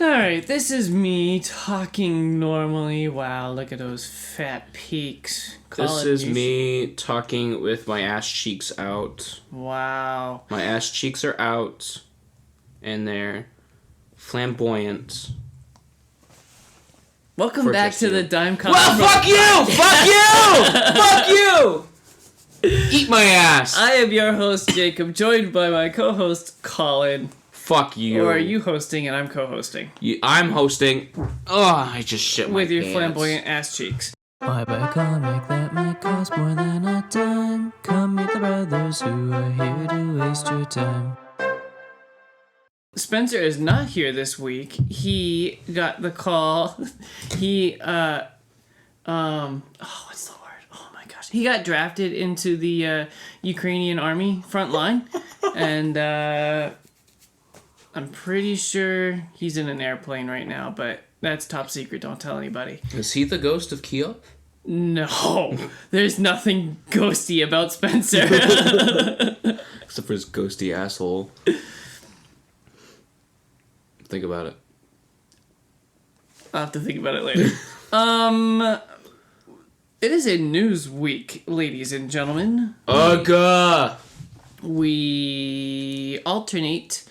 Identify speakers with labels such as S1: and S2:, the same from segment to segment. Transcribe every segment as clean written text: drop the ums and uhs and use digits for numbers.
S1: Alright, this is me talking normally. Wow, look at those fat peaks.
S2: This is me talking with my ass cheeks out.
S1: Wow.
S2: My ass cheeks are out, and they're flamboyant.
S1: Welcome back to the Dime Comic.
S2: Well, fuck you! Fuck you! Fuck you! Eat my ass!
S1: I am your host, Jacob, joined by my co-host, Collin.
S2: Fuck you.
S1: Or are you hosting and I'm co-hosting?
S2: I'm hosting. Oh, I just shit my
S1: with your
S2: pants.
S1: flamboyant ass cheeks.
S3: Why buy a comic that might cost more than a dime? Come meet the brothers who are here to waste your time.
S1: Spencer is not here this week. He got the call. What's the word? Oh my gosh. He got drafted into the Ukrainian army front line. And I'm pretty sure he's in an airplane right now, but that's top secret. Don't tell anybody.
S2: Is he the ghost of Kiev?
S1: No. There's nothing ghosty about Spencer.
S2: Except for his ghosty asshole. Think about it.
S1: I'll have to think about it later. It is a news week, ladies and gentlemen.
S2: Ugh!
S1: We alternate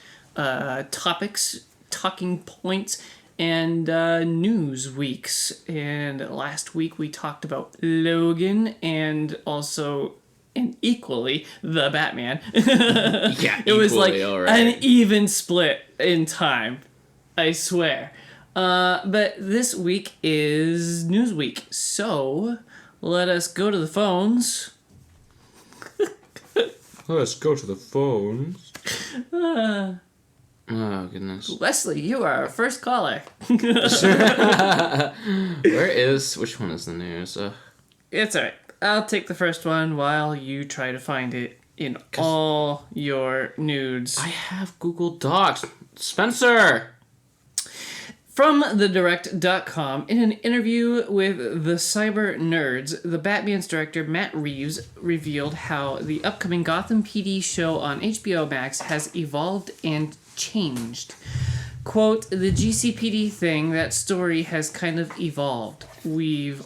S1: topics, talking points, and news weeks. And last week we talked about Logan and also, and equally, the Batman.
S2: Yeah,
S1: it was like
S2: right.
S1: an even split in time, I swear. But this week is news week, so let us go to the phones.
S2: Let's go to the phones. Oh, goodness.
S1: Leslie, you are our first caller.
S2: Which one is the news?
S1: It's alright. I'll take the first one while you try to find it in all your nudes.
S2: I have Google Docs. Spencer!
S1: From thedirect.com, in an interview with the Cyber Nerds, the Batman's director Matt Reeves revealed how the upcoming Gotham PD show on HBO Max has evolved and changed. Quote, the GCPD thing, that story has kind of evolved. We've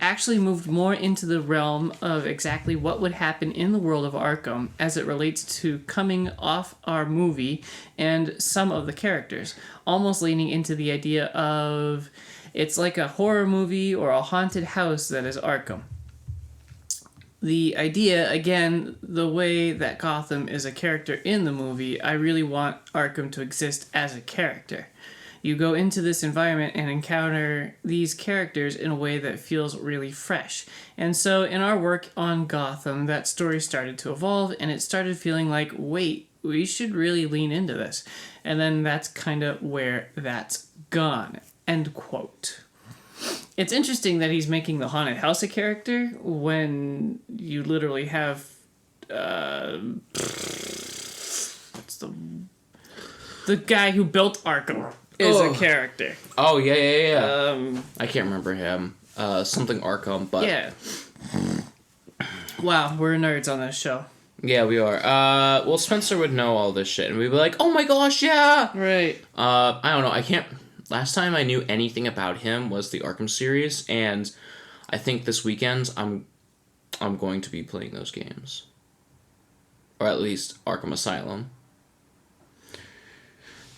S1: actually moved more into the realm of exactly what would happen in the world of Arkham as it relates to coming off our movie and some of the characters, almost leaning into the idea of it's like a horror movie or a haunted house that is Arkham. The idea, again, the way that Gotham is a character in the movie, I really want Arkham to exist as a character. You go into this environment and encounter these characters in a way that feels really fresh. And so in our work on Gotham, that story started to evolve, and it started feeling like, wait, we should really lean into this. And then that's kind of where that's gone. End quote. It's interesting that he's making the haunted house a character when you literally have what's the guy who built Arkham is a character.
S2: Oh, yeah. I can't remember him. Something Arkham, but...
S1: Yeah. Wow, we're nerds on this show.
S2: Yeah, we are. Well, Spencer would know all this shit, and we'd be like, oh my gosh, yeah!
S1: Right.
S2: I don't know, I can't... Last time I knew anything about him was the Arkham series, and I think this weekend I'm going to be playing those games. Or at least Arkham Asylum.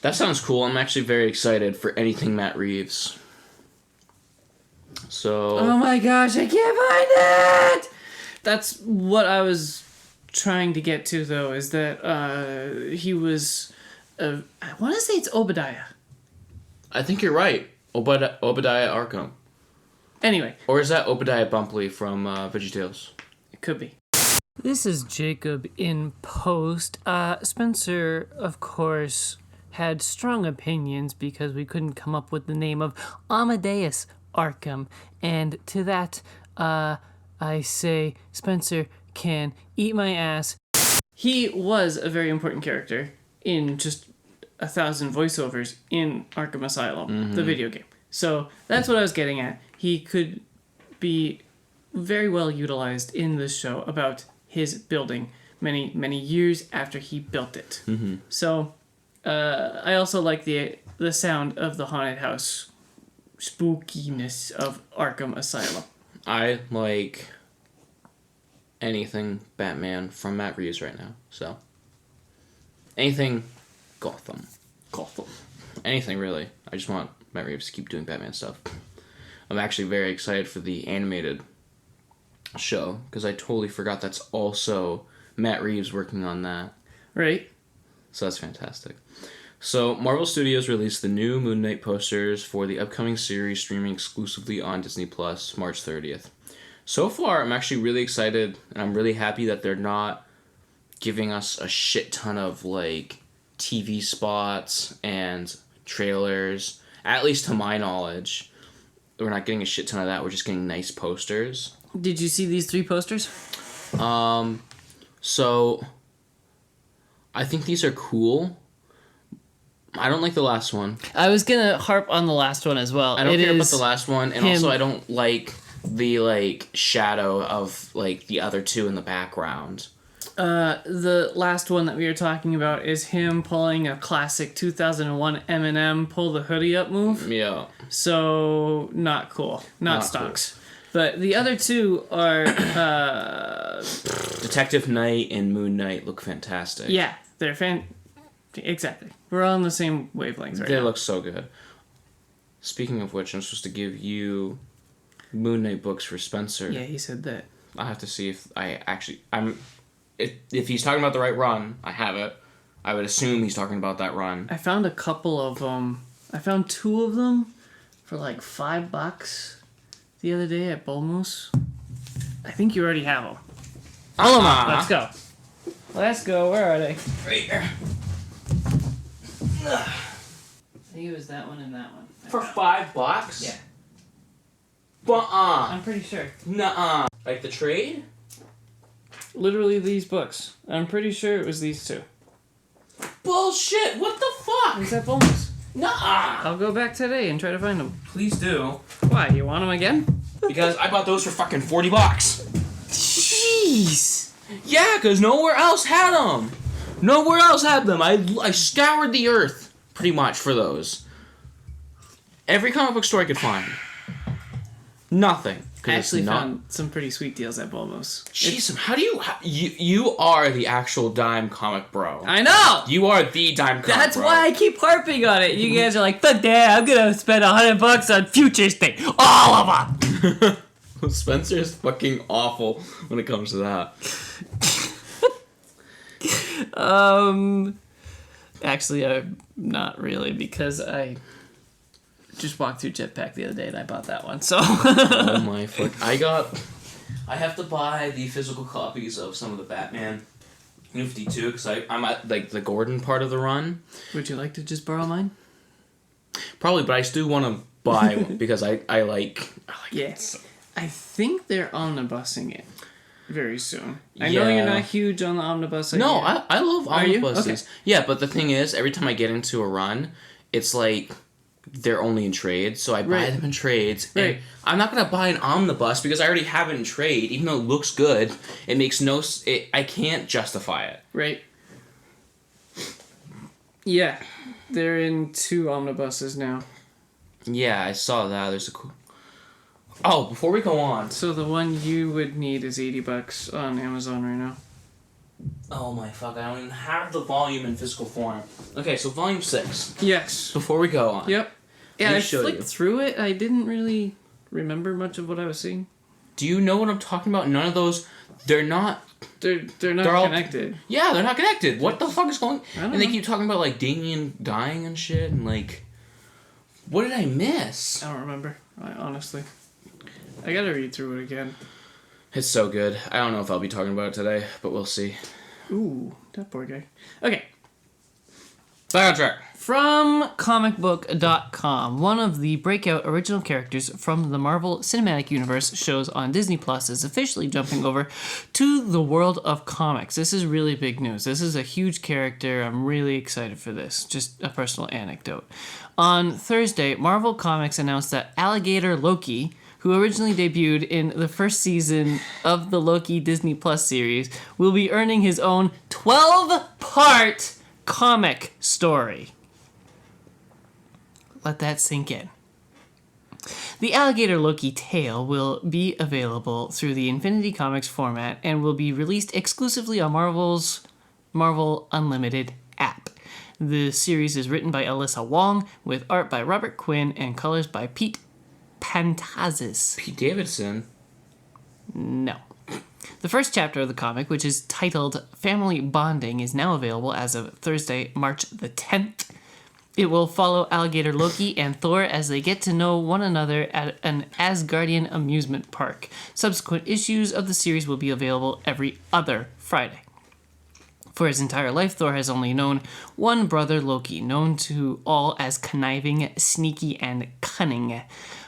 S2: That sounds cool. I'm actually very excited for anything Matt Reeves. So...
S1: Oh my gosh, I can't find it! That's what I was trying to get to, though, is that he was... I want to say it's Obadiah.
S2: I think you're right. Obadiah Arkham.
S1: Anyway.
S2: Or is that Obadiah Bumpley from VeggieTales?
S1: It could be.
S3: This is Jacob in post. Spencer, of course, had strong opinions because we couldn't come up with the name of Amadeus Arkham. And to that, I say Spencer can eat my ass.
S1: He was a very important character in just 1,000 voiceovers in Arkham Asylum, the video game. So that's what I was getting at. He could be very well utilized in this show about his building many years after he built it. So I also like the the sound of the haunted house spookiness of Arkham Asylum.
S2: I like anything Batman from Matt Reeves right now. So anything Gotham. Anything really. I just want Matt Reeves to keep doing Batman stuff. I'm actually very excited for the animated show because I totally forgot that's also Matt Reeves working on that.
S1: Right.
S2: So that's fantastic. So Marvel Studios released the new Moon Knight posters for the upcoming series streaming exclusively on Disney Plus March 30th. So far, I'm actually really excited and I'm really happy that they're not giving us a shit ton of like TV spots and trailers. At least to my knowledge, we're not getting a shit ton of that. We're just getting nice posters.
S1: Did you see these 3 posters?
S2: So I think these are cool. I don't like the last one.
S3: I was gonna harp on the last one as well.
S2: I don't care about the last one, and also I don't like the like shadow of like the other 2 in the background.
S1: The last one that we were talking about is him pulling a classic 2001 Eminem pull the hoodie up move.
S2: Yeah.
S1: So not cool. Not stocks. Cool. But the other 2 are
S2: Detective Knight and Moon Knight look fantastic.
S1: Yeah, they're exactly. We're all on the same wavelengths right now.
S2: They look so good. Speaking of which, I'm supposed to give you Moon Knight books for Spencer.
S1: Yeah, he said that.
S2: I have to see if if he's talking about the right run, I have it. I would assume he's talking about that run.
S1: I found a couple of them. I found 2 of them for like $5 the other day at Bull Moose. I think you already have them. Pull them up. Let's go. Let's go. Where are they?
S2: Right here.
S1: I think it was that one and that one.
S2: For $5?
S1: Yeah.
S2: Nuh-uh.
S1: I'm pretty sure.
S2: Nuh-uh. Like the trade?
S1: Literally these books. I'm pretty sure it was these 2.
S2: Bullshit! What the fuck?
S1: It was at Bull Moose.
S2: Nuh-uh.
S1: I'll go back today and try to find them.
S2: Please do.
S1: Why? You want them again?
S2: Because I bought those for fucking $40.
S1: Jeez.
S2: Yeah, because nowhere else had them. Nowhere else had them. I scoured the earth, pretty much, for those. Every comic book store I could find. Nothing.
S1: I actually found some pretty sweet deals at Bull Moose.
S2: Jeez, how do you are the actual dime comic bro.
S1: I know!
S2: You are the dime comic
S1: That's
S2: bro.
S1: why I keep harping on it. You guys are like, fuck that, I'm gonna spend $100 on Futures Day. All of them!
S2: Spencer is fucking awful when it comes to that.
S1: Actually, not really, because I just walked through Jetpack the other day and I bought that one, so.
S2: Oh my fuck. I have to buy the physical copies of some of the Batman New 52 because I'm at like the Gordon part of the run.
S1: Would you like to just borrow mine?
S2: Probably, but I still want to buy one because I like
S1: Yes. I think they're omnibusing it very soon. I
S2: Yeah.
S1: know you're not huge on the omnibus.
S2: No, I love
S1: Are you?
S2: omnibuses.
S1: Okay.
S2: Yeah, but the thing is, every time I get into a run, it's like they're only in trades, so I buy
S1: Right.
S2: them in trades.
S1: Right.
S2: And I'm not gonna buy an omnibus because I already have it in trade, even though it looks good. It makes I can't justify it.
S1: Right. Yeah. They're in 2 omnibuses now.
S2: Yeah, I saw that. There's a cool. Oh, before we go on.
S1: So the one you would need is $80 on Amazon right now.
S2: Oh my fuck! I don't even have the volume in physical form. Okay, so volume 6.
S1: Yes.
S2: Before we go on.
S1: Yep. Yeah,
S2: Let me
S1: I
S2: show
S1: flicked
S2: you.
S1: through it. I didn't really remember much of what I was seeing.
S2: Do you know what I'm talking about? None of those. They're not.
S1: They're not
S2: They're all-
S1: connected.
S2: Yeah, they're not connected. What the fuck is going?
S1: I don't
S2: And they
S1: know.
S2: keep talking about like Damien dying and shit, and like, what did I miss?
S1: I don't remember. Honestly, I gotta read through it again.
S2: It's so good. I don't know if I'll be talking about it today, but we'll see.
S1: Ooh, that poor guy. Okay.
S2: Back on track.
S3: From comicbook.com, one of the breakout original characters from the Marvel Cinematic Universe shows on Disney Plus is officially jumping over to the world of comics. This is really big news. This is a huge character. I'm really excited for this. Just a personal anecdote. On Thursday, Marvel Comics announced that Alligator Loki, who originally debuted in the first season of the Loki Disney Plus series, will be earning his own 12-part comic story.
S1: Let that sink in. The Alligator Loki tale will be available through the Infinity Comics format and will be released exclusively on Marvel's Marvel Unlimited app. The series is written by Alyssa Wong, with art by Robert Quinn and colors by Pete Pantazis.
S2: Pete Davidson.
S1: No. The first chapter of the comic, which is titled Family Bonding, is now available as of Thursday, March the 10th. It will follow Alligator Loki and Thor as they get to know one another at an Asgardian amusement park. Subsequent issues of the series will be available every other Friday. For his entire life, Thor has only known one brother, Loki, known to all as conniving, sneaky, and cunning.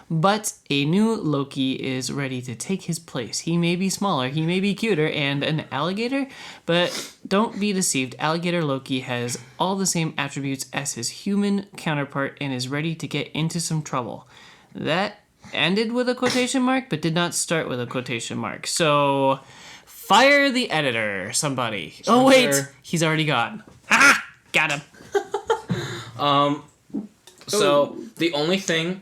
S1: But a new Loki is ready to take his place. He may be smaller, he may be cuter, and an alligator, but don't be deceived. Alligator Loki has all the same attributes as his human counterpart and is ready to get into some trouble. That ended with a quotation mark, but did not start with a quotation mark. So, fire the editor, somebody. Oh, wait, he's already gone. Ha! Got him.
S2: So, the only thing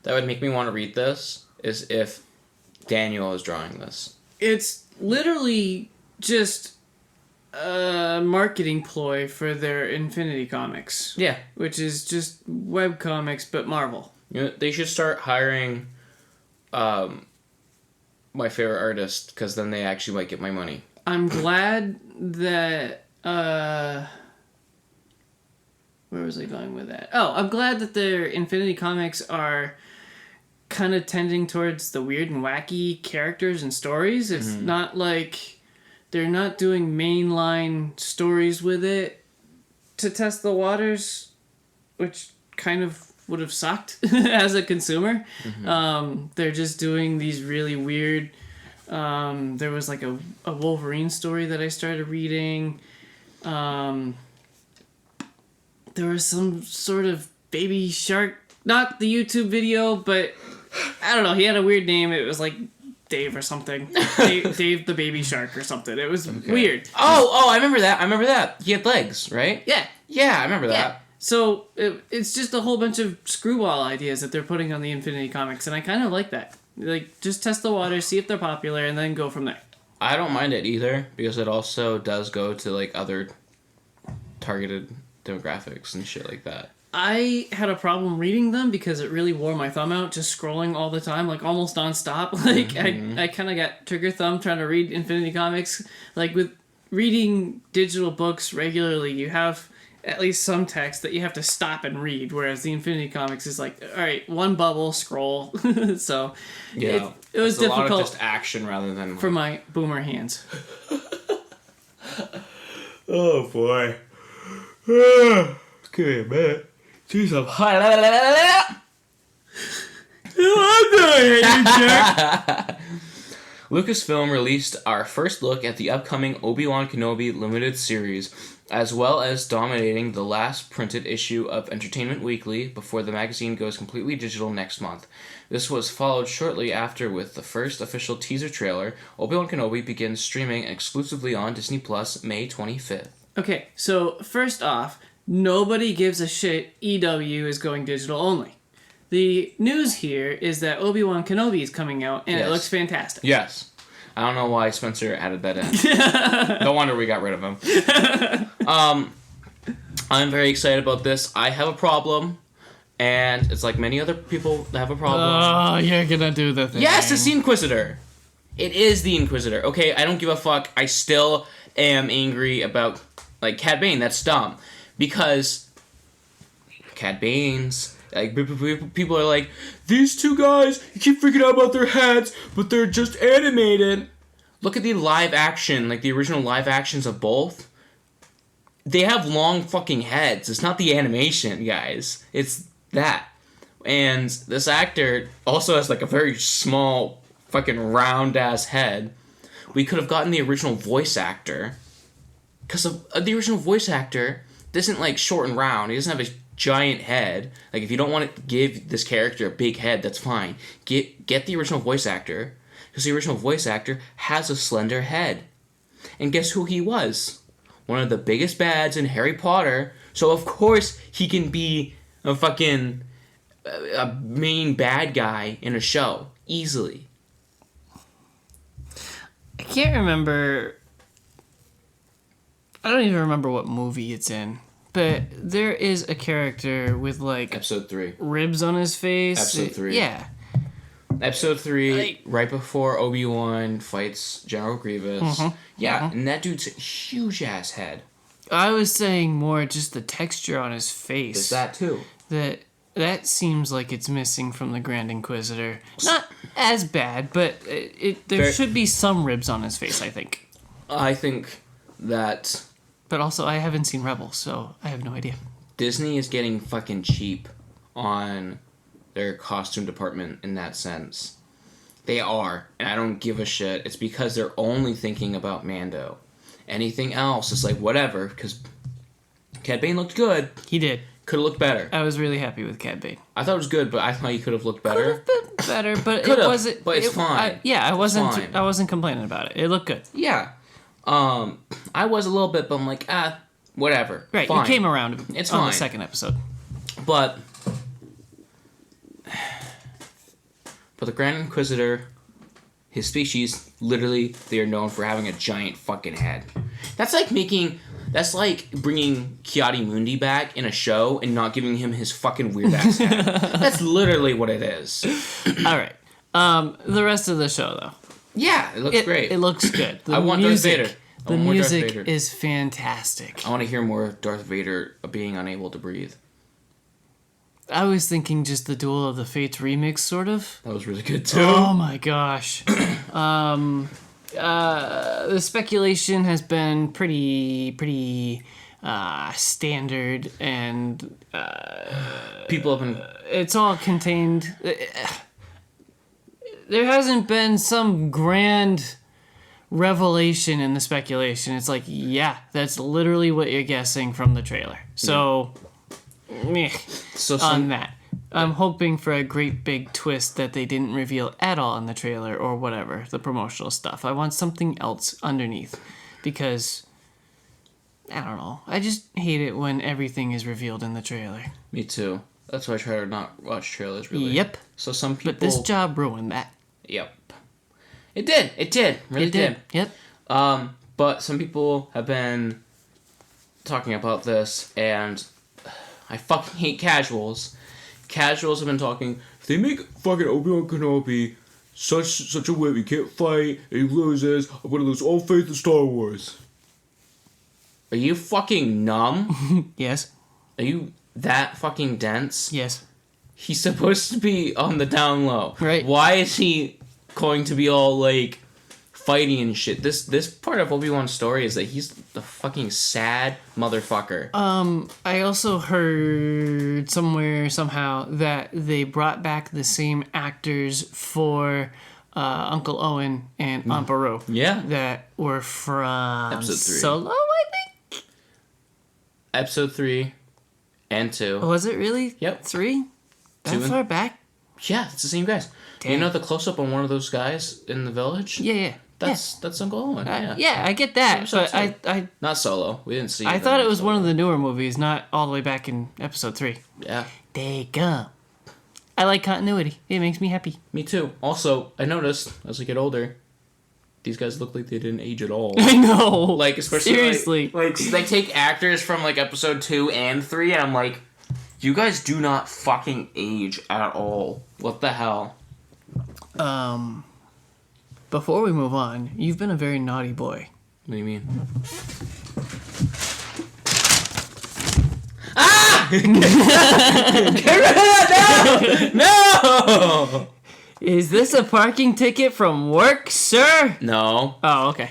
S2: that would make me want to read this is if Daniel is drawing this.
S1: It's literally just a marketing ploy for their Infinity Comics.
S2: Yeah.
S1: Which is just webcomics, but Marvel.
S2: You know, they should start hiring my favorite artist, because then they actually might get my money.
S1: I'm glad that... where was I going with that? Oh, I'm glad that their Infinity Comics are kind of tending towards the weird and wacky characters and stories. It's not like they're not doing mainline stories with it to test the waters, which kind of would have sucked as a consumer. They're just doing these really weird... there was like a Wolverine story that I started reading. There was some sort of baby shark, not the YouTube video, but I don't know, he had a weird name. It was like Dave or something. Dave the baby shark or something. It was weird.
S2: Oh, I remember that. He had legs, right?
S1: Yeah.
S2: Yeah, I remember that.
S1: So it's just a whole bunch of screwball ideas that they're putting on the Infinity Comics, and I kind of like that. Like, just test the waters, see if they're popular, and then go from there.
S2: I don't mind it either, because it also does go to, like, other targeted demographics and shit like that.
S1: I had a problem reading them because it really wore my thumb out, just scrolling all the time, like almost nonstop. Like I kind of got trigger thumb trying to read Infinity Comics. Like with reading digital books regularly, you have at least some text that you have to stop and read, whereas the Infinity Comics is like, all right, one bubble, scroll. So
S2: yeah,
S1: it was
S2: difficult.
S1: difficult.
S2: A lot of just action rather than
S1: for my boomer hands.
S2: Oh boy. Okay, man. Jeez, I'm hot. Lucasfilm released our first look at the upcoming Obi-Wan Kenobi limited series, as well as dominating the last printed issue of Entertainment Weekly before the magazine goes completely digital next month. This was followed shortly after with the first official teaser trailer. Obi-Wan Kenobi begins streaming exclusively on Disney Plus May 25th.
S1: Okay, so first off, nobody gives a shit EW is going digital only. The news here is that Obi-Wan Kenobi is coming out, and it looks fantastic.
S2: Yes. I don't know why Spencer added that in. No wonder we got rid of him. I'm very excited about this. I have a problem, and it's like many other people that have a problem.
S1: Oh, you're gonna do the thing.
S2: Yes, it's the Inquisitor. It is the Inquisitor. Okay, I don't give a fuck. I still am angry about, like, Cad Bane. That's dumb. Because Cad Bane's, like, people are like, these two guys, you keep freaking out about their heads, but they're just animated. Look at the live action, like the original live actions of both. They have long fucking heads. It's not the animation, guys. It's that. And this actor also has like a very small fucking round ass head. We could have gotten the original voice actor. Because the original voice actor isn't like short and round. He doesn't have a giant head. Like, if you don't want to give this character a big head, that's fine. Get the original voice actor, because the original voice actor has a slender head. And guess who he was? One of the biggest bads in Harry Potter. So of course he can be a fucking a main bad guy in a show easily.
S1: I can't remember. I don't even remember what movie it's in. But there is a character with, like...
S2: Episode 3.
S1: Ribs on his face.
S2: Episode 3.
S1: Yeah.
S2: Episode 3, right before Obi-Wan fights General Grievous.
S1: Mm-hmm.
S2: Yeah, and that dude's a huge-ass head.
S1: I was saying more just the texture on his face.
S2: There's that, too.
S1: That seems like it's missing from the Grand Inquisitor. Not as bad, but there should be some ribs on his face, I think.
S2: I think that...
S1: But also, I haven't seen Rebels, so I have no idea.
S2: Disney is getting fucking cheap on their costume department in that sense. They are, and I don't give a shit. It's because they're only thinking about Mando. Anything else is like, whatever, because Cad Bane looked good.
S1: He did.
S2: Could have looked better.
S1: I was really happy with Cad Bane.
S2: I thought it was good, but I thought he could have looked better.
S1: Could have been better, but
S2: Could've,
S1: it wasn't...
S2: but it's fine.
S1: I wasn't.
S2: Fine.
S1: I wasn't complaining about it. It looked good.
S2: Yeah. I was a little bit, but I'm like, whatever.
S1: Right,
S2: fine.
S1: you came around
S2: It's
S1: on
S2: fine.
S1: the second episode.
S2: But the Grand Inquisitor, his species, literally, they are known for having a giant fucking head. That's like bringing Ki-Adi-Mundi back in a show and not giving him his fucking weird ass head. That's literally what it is.
S1: All right. The rest of the show, though.
S2: Yeah, it looks great.
S1: It looks good.
S2: I want Darth Vader.
S1: The music is fantastic.
S2: I want to hear more of Darth Vader being unable to breathe.
S1: I was thinking just the Duel of the Fates remix, sort of.
S2: That was really good too.
S1: Oh my gosh. The speculation has been pretty standard, and
S2: People have been...
S1: it's all contained. There hasn't been some grand revelation in the speculation. It's like, yeah, that's literally what you're guessing from the trailer. So, meh on that. I'm hoping for a great big twist that they didn't reveal at all in the trailer or whatever, the promotional stuff. I want something else underneath because, I don't know, I just hate it when everything is revealed in the trailer.
S2: Me too. That's why I try to not watch trailers, really.
S1: Yep.
S2: So some people...
S1: But this job ruined that.
S2: Yep. It did. Really did.
S1: Yep.
S2: But some people have been talking about this, and I fucking hate casuals. Casuals have been talking, if they make fucking Obi-Wan Kenobi such a whip, he can't fight, and he loses, I'm gonna lose all faith in Star Wars. Are you fucking numb?
S1: Yes.
S2: Are you that fucking dense?
S1: Yes.
S2: He's supposed to be on the down low.
S1: Right.
S2: Why is he going to be all, like, fighting and shit? This part of Obi-Wan's story is that he's the fucking sad motherfucker.
S1: I also heard somewhere, somehow, that they brought back the same actors for Uncle Owen and Aunt Beru.
S2: Yeah.
S1: That were from
S2: Episode 3.
S1: Solo, I think?
S2: Episode 3 and 2.
S1: Was it really?
S2: Yep.
S1: 3? That
S2: 2 and...
S1: far back?
S2: Yeah, it's the same guys.
S1: Damn.
S2: You know the close-up on one of those guys in the village?
S1: Yeah.
S2: That's Uncle Owen.
S1: Yeah, I get that,
S2: Episode
S1: but
S2: 2.
S1: I
S2: Not Solo. We didn't see it.
S1: I thought it was one of the newer movies, not all the way back in episode 3.
S2: Yeah.
S1: There you go. I like continuity. It makes me happy.
S2: Me too. Also, I noticed, as I get older, these guys look like they didn't age at all.
S1: I know.
S2: Like, especially...
S1: Seriously.
S2: Like, they take actors from, like, episode 2 and 3, and I'm like, you guys do not fucking age at all. What the hell?
S1: Before we move on, you've been a very naughty boy.
S2: What do you mean? Ah! Get rid of that! No!
S1: Is this a parking ticket from work, sir?
S2: No.
S1: Oh, okay.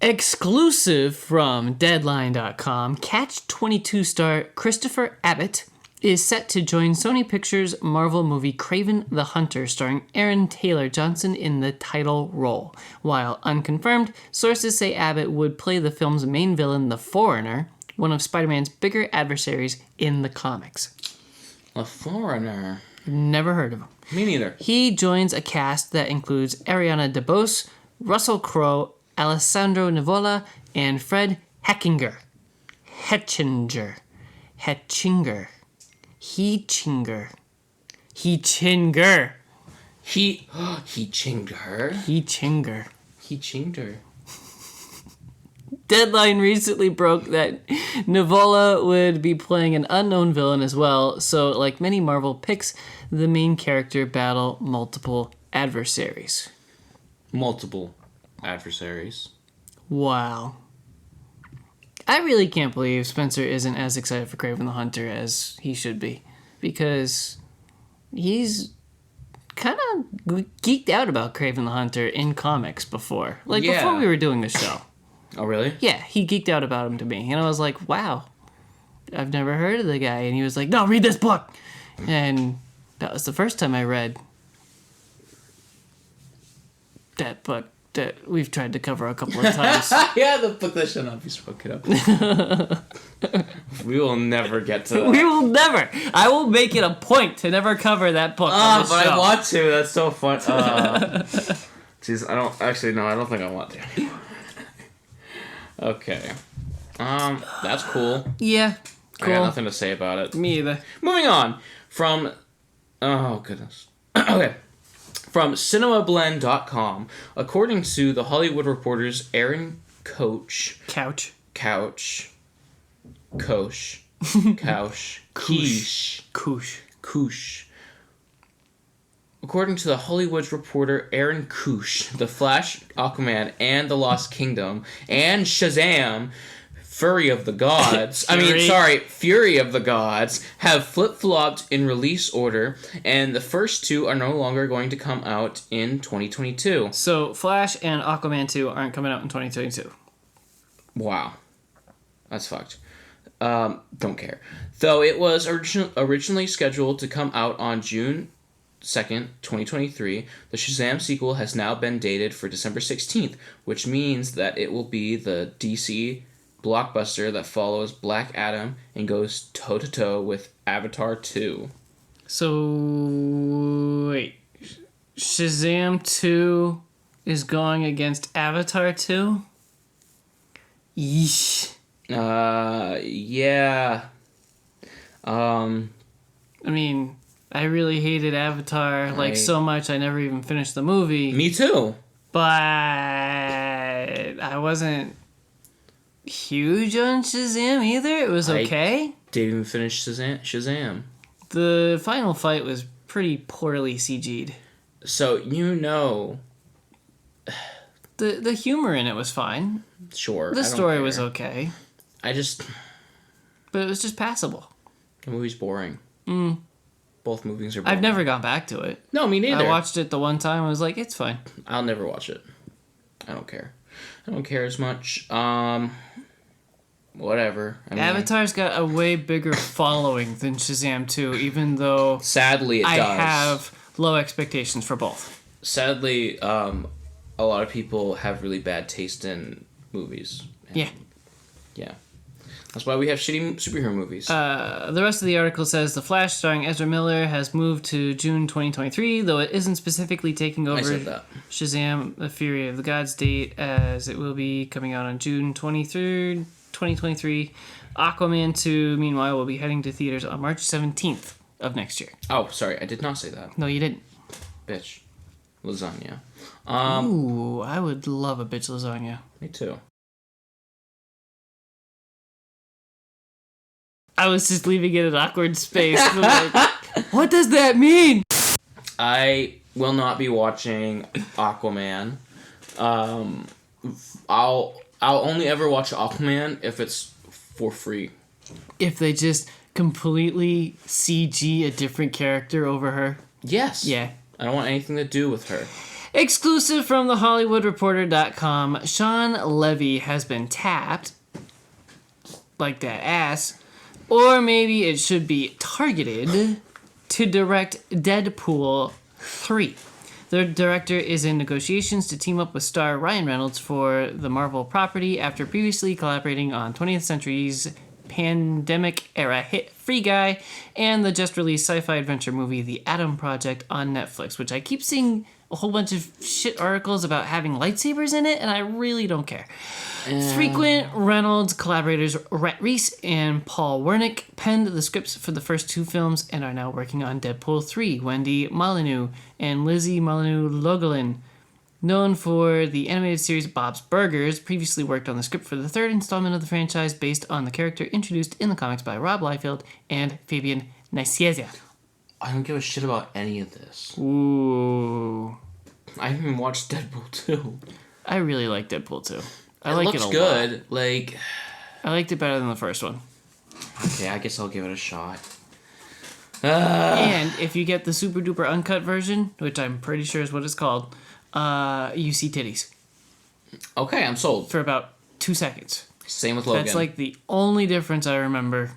S1: Exclusive from Deadline.com, Catch 22 star Christopher Abbott is set to join Sony Pictures' Marvel movie Kraven the Hunter, starring Aaron Taylor Johnson in the title role. While unconfirmed, sources say Abbott would play the film's main villain, the Foreigner, one of Spider-Man's bigger adversaries in the comics.
S2: A Foreigner?
S1: Never heard of him.
S2: Me neither.
S1: He joins a cast that includes Ariana DeBose, Russell Crowe, Alessandro Nivola, and Fred Hechinger.
S3: He chinged
S2: her.
S3: He chinged her.
S2: her.
S3: Deadline recently broke that Nivola would be playing an unknown villain as well, so like many Marvel picks, the main character battle multiple adversaries. Wow. I really can't believe Spencer isn't as excited for Kraven the Hunter as he should be, because he's kind of geeked out about Kraven the Hunter in comics before. Before we were doing the show.
S2: Oh, really?
S3: Yeah, he geeked out about him to me. And I was like, wow, I've never heard of the guy. And he was like, no, read this book. And that was the first time I read that book that we've tried to cover a couple of times.
S2: Yeah, the book that should not be spoken of. We will never get to that.
S3: We will never. I will make it a point to never cover that book on this
S2: but
S3: show.
S2: I want to. That's so fun. Jeez, I don't think I want to. Okay. That's cool.
S3: Yeah, cool.
S2: I got nothing to say about it.
S3: Me either.
S2: Moving on from... Oh, goodness. Okay. From cinemablend.com, according to The Hollywood Reporter's Aaron Quiche. According to The Hollywood Reporter Aaron Quiche, The Flash, Aquaman, and The Lost Kingdom, and Shazam, Fury of the Gods, have flip-flopped in release order, and the first two are no longer going to come out in 2022.
S3: So, Flash and Aquaman 2 aren't coming out in 2022.
S2: Wow. That's fucked. Don't care. Though it was originally scheduled to come out on June 2nd, 2023, the Shazam sequel has now been dated for December 16th, which means that it will be the DC blockbuster that follows Black Adam and goes toe-to-toe with Avatar 2.
S3: So, wait. Shazam 2 is going against Avatar 2? Yeesh.
S2: Yeah.
S3: I mean, I really hated Avatar so much I never even finished the movie.
S2: Me too.
S3: But I wasn't huge on Shazam either. It was okay.
S2: I didn't even finish Shazam.
S3: The final fight was pretty poorly CG'd.
S2: So,
S3: The humor in it was fine.
S2: Sure.
S3: The story was okay. But it was just passable.
S2: The movie's boring. Both movies are boring.
S3: I've never gone back to it.
S2: No, me neither.
S3: I watched it the one time. I was like, it's fine.
S2: I'll never watch it. I don't care. I don't care as much. Whatever.
S3: Avatar's got a way bigger following than Shazam 2, even though...
S2: Sadly, it does.
S3: I have low expectations for both.
S2: Sadly, a lot of people have really bad taste in movies.
S3: Yeah.
S2: Yeah. That's why we have shitty superhero movies.
S3: The rest of the article says The Flash starring Ezra Miller has moved to June 2023, though it isn't specifically taking over Shazam, The Fury of the Gods date, as it will be coming out on June 23rd, 2023. Aquaman 2, meanwhile, will be heading to theaters on March 17th of next year.
S2: Oh, sorry, I did not say that.
S3: No, you didn't.
S2: Bitch. Lasagna.
S3: Ooh, I would love a bitch lasagna.
S2: Me too.
S3: I was just leaving it in awkward space. Like, what does that mean?
S2: I will not be watching Aquaman. I'll only ever watch Aquaman if it's for free. If
S3: they just completely CG a different character over her?
S2: Yes.
S3: Yeah.
S2: I don't want anything to do with her.
S3: Exclusive from thehollywoodreporter.com, Sean Levy has been tapped, like that ass, or maybe it should be targeted, to direct Deadpool 3. The director is in negotiations to team up with star Ryan Reynolds for the Marvel property after previously collaborating on 20th Century's
S1: pandemic-era hit Free Guy, and the just-released sci-fi adventure movie The Atom Project on Netflix, which I keep seeing a whole bunch of shit articles about having lightsabers in it, and I really don't care. Frequent Reynolds collaborators Rhett Reese and Paul Wernick penned the scripts for the first 2 films and are now working on Deadpool 3. Wendy Molyneux and Lizzie Molyneux-Logolin, known for the animated series Bob's Burgers, previously worked on the script for the 3rd installment of the franchise based on the character introduced in the comics by Rob Liefeld and Fabian Nicieza.
S2: I don't give a shit about any of this.
S1: Ooh.
S2: I haven't even watched Deadpool 2.
S1: I really like Deadpool 2. I
S2: It
S1: like
S2: looks
S1: it a
S2: good.
S1: lot.
S2: Like,
S1: I liked it better than the first one.
S2: okay, I guess I'll give it a shot.
S1: And if you get the super duper uncut version, which I'm pretty sure is what it's called, you see titties
S2: Okay, I'm sold.
S1: for about 2 seconds.
S2: Same with Logan.
S1: That's like the only difference I remember.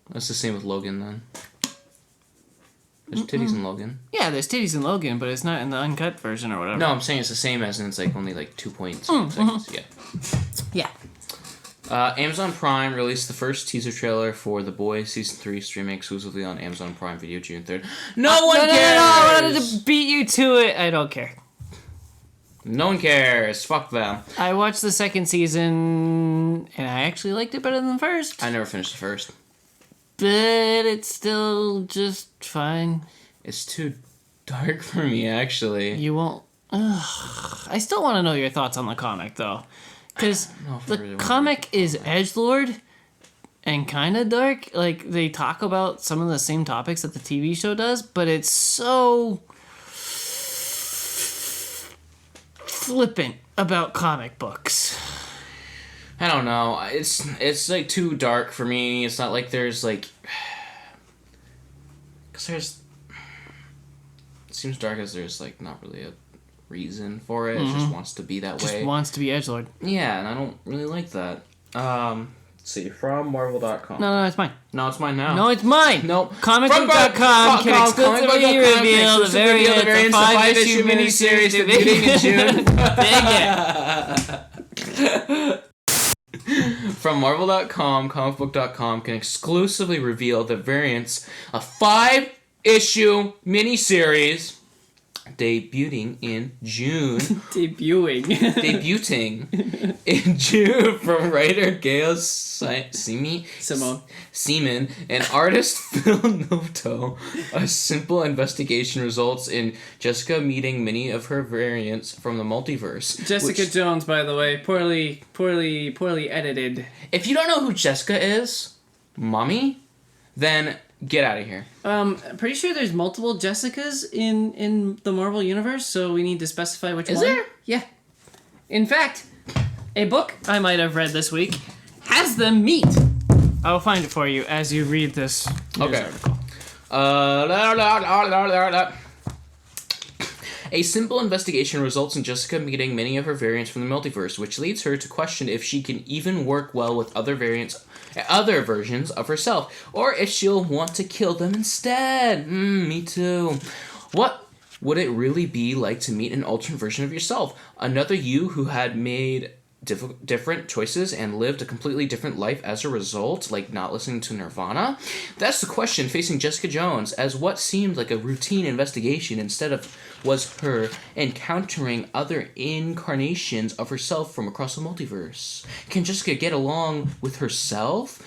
S2: That's the same with Logan then. There's titties in Logan.
S1: Yeah, there's titties in Logan, but it's not in the uncut version or whatever.
S2: No, I'm saying it's the same as in it's like only like 2 seconds. Yeah.
S1: Yeah.
S2: Amazon Prime released the first teaser trailer for The Boys Season 3 streaming exclusively on Amazon Prime Video June 3rd. No one cares!
S1: No, I wanted to beat you to it. I don't care.
S2: No one cares. Fuck them.
S1: I watched the second season, and I actually liked it better than the first.
S2: I never finished the first.
S1: But it's still just fine.
S2: It's too dark for me, actually.
S1: You won't... Ugh. I still want to know your thoughts on the comic, though. Because the comic is edgelord and kind of dark. Like, they talk about some of the same topics that the TV show does, but it's so flippant about comic books.
S2: I don't know. It's like too dark for me. It's not like there's like... Because there's... It seems dark as there's like not really a reason for it. It just wants to be that way.
S1: Just wants to be edgelord.
S2: Yeah, and I don't really like that. Let's see, from Marvel.com.
S1: No, it's mine.
S2: No, it's mine now.
S1: No, it's mine.
S2: Nope.
S1: Comicbook.com can exclusively reveal the variants of 5-issue miniseries debuting in June. Dang it.
S2: From Marvel.com, comicbook.com can exclusively reveal the variants of 5-issue miniseries debuting in June. Debuting in June from writer Gail Seaman and artist Phil Noto. A simple investigation results in Jessica meeting many of her variants from the multiverse.
S1: Jessica Jones, by the way, poorly edited.
S2: If you don't know who Jessica is, mommy, then get out of here.
S1: Pretty sure there's multiple Jessicas in the Marvel Universe, so we need to specify which one.
S2: Is there?
S1: Yeah. In fact, a book I might have read this week has them meet. I'll find it for you as you read this news article.
S2: A simple investigation results in Jessica meeting many of her variants from the multiverse, which leads her to question if she can even work well with other versions of herself, or if she'll want to kill them instead. Me too. What would it really be like to meet an alternate version of yourself? Another you who had made different choices and lived a completely different life as a result, like not listening to Nirvana? That's the question facing Jessica Jones, as what seemed like a routine investigation instead of was her encountering other incarnations of herself from across the multiverse. Can Jessica get along with herself?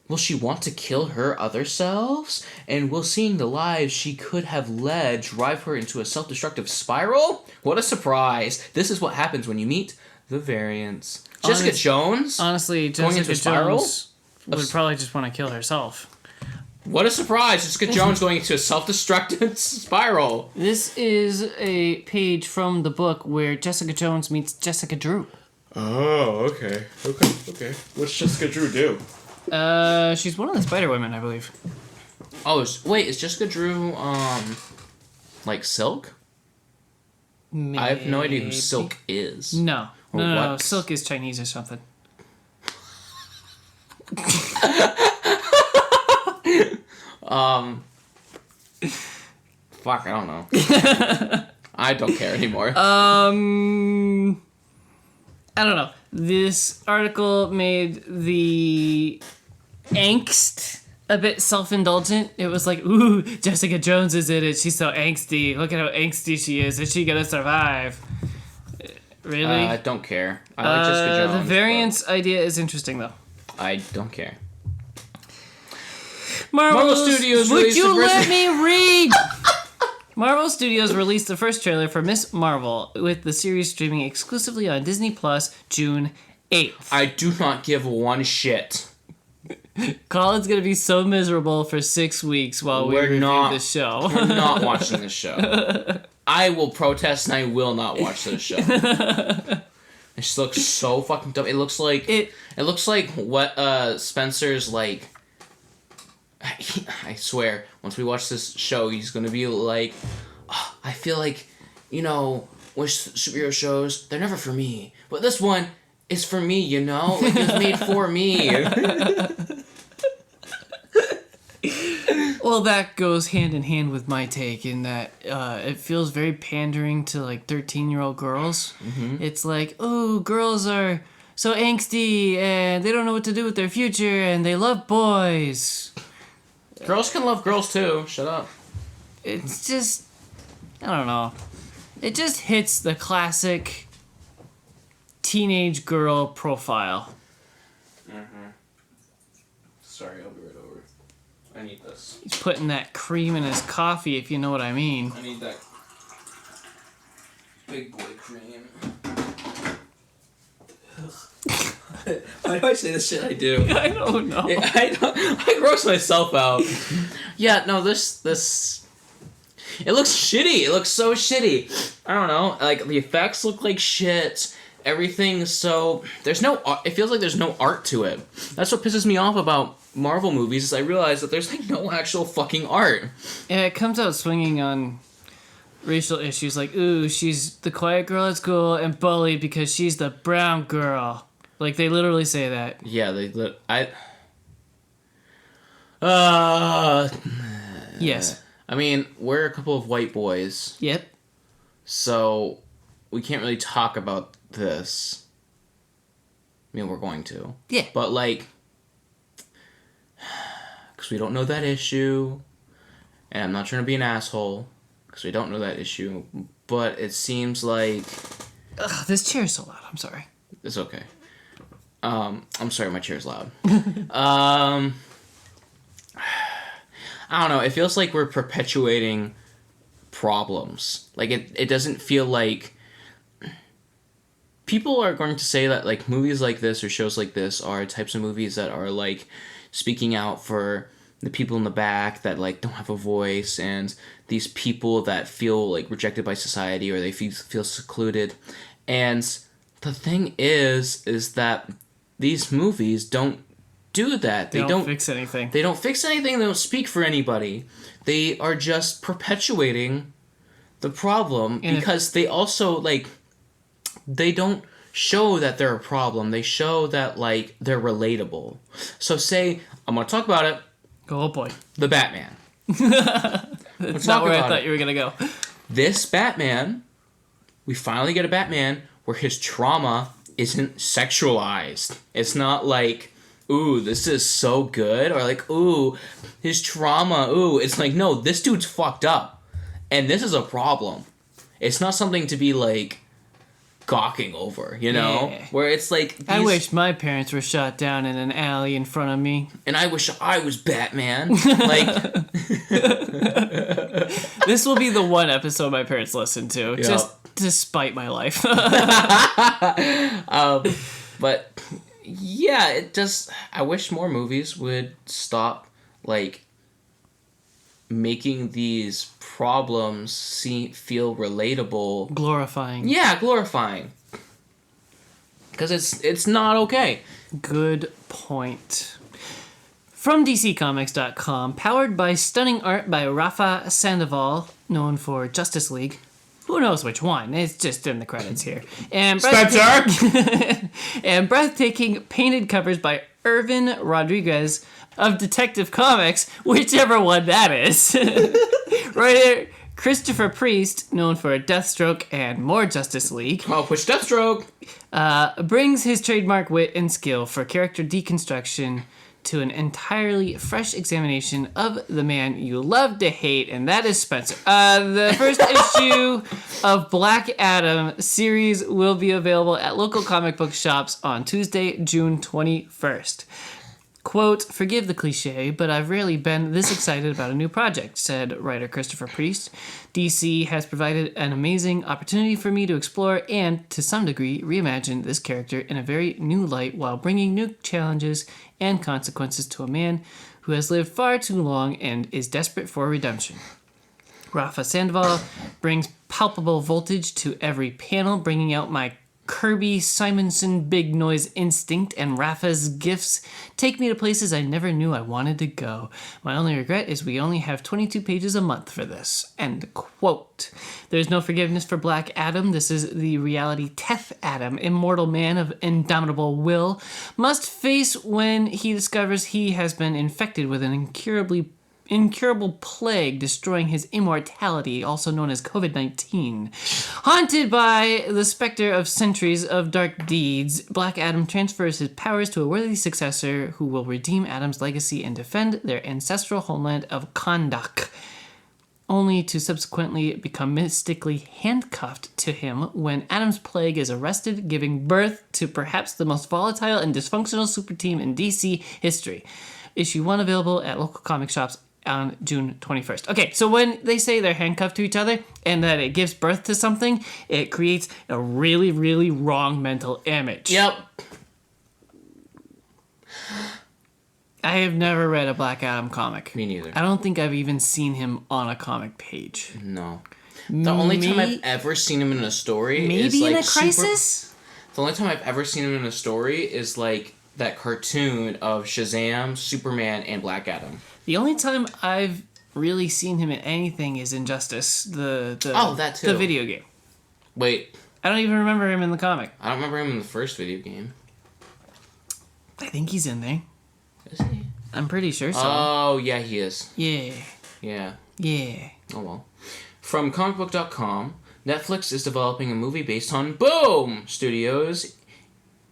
S2: Will she want to kill her other selves? And will seeing the lives she could have led drive her into a self-destructive spiral? What a surprise! This is what happens when you meet the variants. Jessica Jones?
S1: Honestly,
S2: going into
S1: Jessica
S2: a spiral?
S1: Jones would probably just want to kill herself.
S2: What a surprise! Jessica Jones going into a self-destructive spiral.
S1: This is a page from the book where Jessica Jones meets Jessica Drew.
S2: Oh, okay. What's Jessica Drew do?
S1: She's one of the Spider-Women, I believe.
S2: Oh, wait, is Jessica Drew, like Silk?
S1: Maybe.
S2: I have no idea who Silk is.
S1: No.
S2: Or
S1: No.
S2: what?
S1: Silk is Chinese or something.
S2: Fuck, I don't know. I don't care anymore.
S1: I don't know. This article made the angst, a bit self-indulgent. It was like, ooh, Jessica Jones is in it. She's so angsty. Look at how angsty she is. Is she gonna survive? Really?
S2: I don't care. I like Jessica Jones.
S1: The variance idea is interesting, though.
S2: I don't care.
S1: Marvel
S2: Studios
S1: would
S2: released
S1: you
S2: the first...
S1: let me read? Marvel Studios released the first trailer for Miss Marvel, with the series streaming exclusively on Disney Plus June 8th.
S2: I do not give one shit.
S1: Colin's gonna be so miserable for 6 weeks while we review the show.
S2: We're not watching this show. I will protest and I will not watch this show. It just looks so fucking dumb. It looks like what Spencer's like. I swear, once we watch this show, he's gonna be like, oh, I feel like, with superhero shows, they're never for me, but this one is for me. Like it was made for me.
S1: Well, that goes hand in hand with my take in that it feels very pandering to like 13-year-old girls. Mm-hmm. It's like, oh, girls are so angsty and they don't know what to do with their future and they love boys.
S2: Girls can love girls too. Shut up.
S1: It's just, I don't know. It just hits the classic teenage girl profile.
S2: Mm-hmm. Sorry, I'll be right over. I need this.
S1: He's putting that cream in his coffee, if you know what I mean.
S2: I need that big boy cream. Why do I say the shit I do?
S1: I don't know.
S2: I gross myself out. Yeah, no, this it looks shitty. It looks so shitty. I don't know. Like the effects look like shit. Everything's so there's no. It feels like there's no art to it. That's what pisses me off about Marvel movies. Is I realize that there's like no actual fucking art.
S1: Yeah, it comes out swinging on racial issues like, ooh, she's the quiet girl at school and bullied because she's the brown girl. Like, they literally say that.
S2: Yeah,
S1: Yes.
S2: I mean, we're a couple of white boys.
S1: Yep.
S2: So, we can't really talk about this. I mean, we're going to.
S1: Yeah.
S2: But, like, because we don't know that issue, and I'm not trying to be an asshole, because we don't know that issue, but it seems like...
S1: Ugh, this chair's so loud. I'm sorry.
S2: It's okay. I'm sorry, my chair's loud. I don't know. It feels like we're perpetuating problems. Like, it doesn't feel like... People are going to say that, like, movies like this or shows like this are types of movies that are, like, speaking out for the people in the back that, like, don't have a voice, and these people that feel, like, rejected by society or they feel secluded. And the thing is that these movies don't do that.
S1: They don't fix anything.
S2: They don't fix anything. They don't speak for anybody. They are just perpetuating the problem because they also, like, they don't show that they're a problem. They show that, like, they're relatable. So say, I'm going to talk about it.
S1: Oh, boy.
S2: The Batman.
S1: That's not where I thought you were going to go.
S2: This Batman, we finally get a Batman where his trauma isn't sexualized. It's not like, ooh, this is so good, or like, ooh, his trauma, ooh. It's like, no, this dude's fucked up, and this is a problem. It's not something to be, like, gawking over,
S1: Yeah.
S2: Where it's like...
S1: I wish my parents were shot down in an alley in front of me.
S2: And I wish I was Batman. Like...
S1: This will be the one episode my parents listen to, just to spite my life.
S2: But yeah, it just... I wish more movies would stop, like, making these problems feel relatable.
S1: Glorifying.
S2: Yeah, glorifying. Because it's not okay.
S1: Good point. From DCComics.com, powered by stunning art by Rafa Sandoval, known for Justice League. Who knows which one? It's just in the credits here. And
S2: Spencer!
S1: And breathtaking painted covers by Irvin Rodriguez of Detective Comics, whichever one that is. Writer Christopher Priest, known for Deathstroke and more Justice League.
S2: Oh, push Deathstroke!
S1: Brings his trademark wit and skill for character deconstruction to an entirely fresh examination of the man you love to hate, and that is Spencer. The first issue of Black Adam series will be available at local comic book shops on Tuesday, June 21st. Quote, "Forgive the cliche, but I've rarely been this excited about a new project," said writer Christopher Priest. "DC has provided an amazing opportunity for me to explore and, to some degree, reimagine this character in a very new light while bringing new challenges and consequences to a man who has lived far too long and is desperate for redemption. Rafa Sandoval brings palpable voltage to every panel, bringing out my Kirby Simonson big noise instinct, and Rafa's gifts take me to places I never knew I wanted to go. My only regret is we only have 22 pages a month for this." End quote. There's no forgiveness for Black Adam. This is the reality Teth Adam, immortal man of indomitable will, must face when he discovers he has been infected with an incurable plague destroying his immortality, also known as COVID-19. Haunted by the specter of centuries of dark deeds, Black Adam transfers his powers to a worthy successor who will redeem Adam's legacy and defend their ancestral homeland of Kahndaq, only to subsequently become mystically handcuffed to him when Adam's plague is arrested, giving birth to perhaps the most volatile and dysfunctional super team in DC history. Issue 1 available at local comic shops on June 21st. Okay, so when they say they're handcuffed to each other and that it gives birth to something, it creates a really, really wrong mental image.
S2: Yep.
S1: I have never read a Black Adam comic.
S2: Me neither.
S1: I don't think I've even seen him on a comic page.
S2: No. The only time I've ever seen him in a story is
S1: maybe
S2: like
S1: in a Crisis?
S2: The only time I've ever seen him in a story is like that cartoon of Shazam, Superman, and Black Adam.
S1: The only time I've really seen him in anything is Injustice, that too. The video game.
S2: Wait.
S1: I don't even remember him in the comic.
S2: I don't remember him in the first video game.
S1: I think he's in there.
S2: Is he?
S1: I'm pretty sure so.
S2: Oh, yeah, he is.
S1: Yeah.
S2: Yeah.
S1: Yeah.
S2: Oh, well. From comicbook.com, Netflix is developing a movie based on Boom Studios'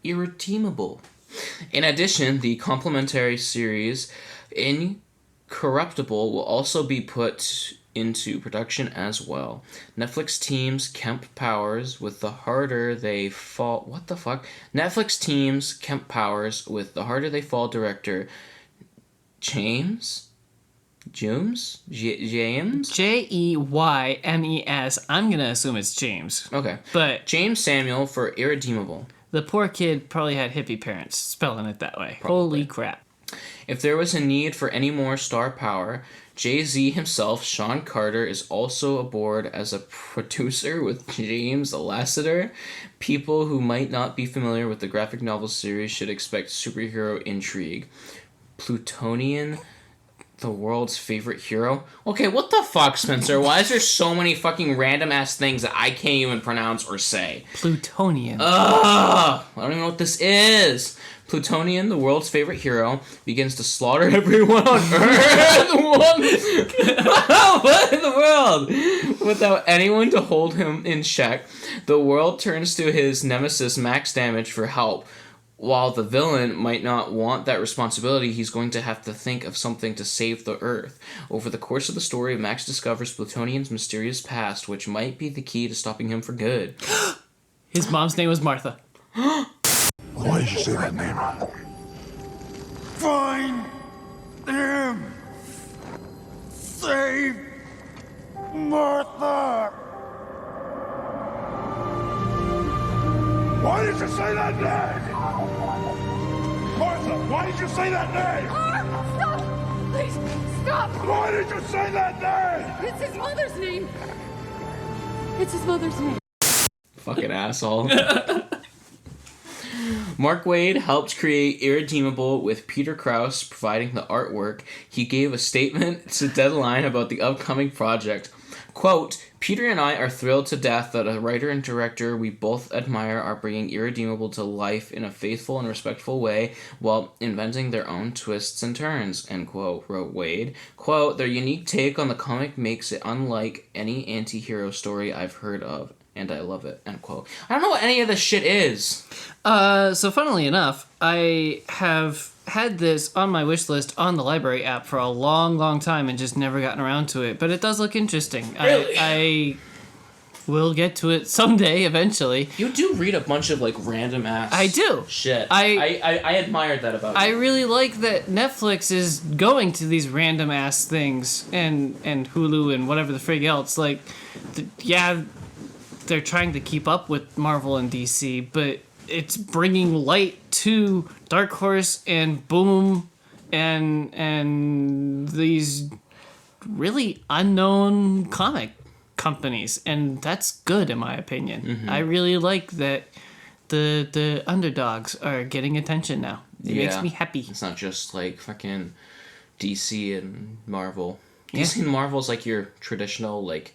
S2: Irredeemable. In addition, the complementary series Incorruptible will also be put into production as well. Netflix teams Kemp Powers with The Harder They Fall... What the fuck? Netflix teams Kemp Powers with The Harder They Fall director James? James?
S1: Jeymes. I'm going to assume it's James.
S2: Okay.
S1: But
S2: James Samuel for Irredeemable.
S1: The poor kid probably had hippie parents spelling it that way.
S2: Probably.
S1: Holy crap.
S2: If there was a need for any more star power, Jay-Z himself, Sean Carter, is also aboard as a producer with James Lasseter. People who might not be familiar with the graphic novel series should expect superhero intrigue. Plutonian, the world's favorite hero. Okay, what the fuck, Spencer? Why is there so many fucking random-ass things that I can't even pronounce or say?
S1: Plutonian.
S2: Ugh! I don't even know what this is. Plutonian, the world's favorite hero, begins to slaughter everyone on Earth. What in the world? Without anyone to hold him in check, the world turns to his nemesis Max Damage for help. While the villain might not want that responsibility, he's going to have to think of something to save the Earth. Over the course of the story, Max discovers Plutonian's mysterious past, which might be the key to stopping him for good.
S1: His mom's name was Martha.
S4: Why did you say that name? Find him! Save Martha! Why did you say that name? Martha, why did you say that name?
S5: Stop! Please, stop!
S4: Why did you say that name?
S5: It's his mother's name. It's his mother's name.
S2: Fucking asshole. Mark Waid helped create Irredeemable with Peter Krause providing the artwork. He gave a statement to Deadline about the upcoming project. Quote, Peter and I are thrilled to death that a writer and director we both admire are bringing Irredeemable to life in a faithful and respectful way while inventing their own twists and turns, end quote, wrote Waid. Quote, their unique take on the comic makes it unlike any anti-hero story I've heard of, and I love it, end quote. I don't know what any of this shit is.
S1: So funnily enough, I have had this on my wish list on the library app for a long, long time and just never gotten around to it. But it does look interesting.
S2: Really?
S1: I will get to it someday, eventually.
S2: You do read a bunch of, like, random ass
S1: I do.
S2: shit.
S1: I
S2: admired that about you.
S1: I really like that Netflix is going to these random ass things and Hulu and whatever the frig else. Like, they're trying to keep up with Marvel and DC, but it's bringing light to Dark Horse and Boom and these really unknown comic companies, and that's good in my opinion.
S2: Mm-hmm.
S1: I really like that the underdogs are getting attention now. It makes me happy.
S2: It's not just like fucking DC and Marvel. DC and Marvel is like your traditional like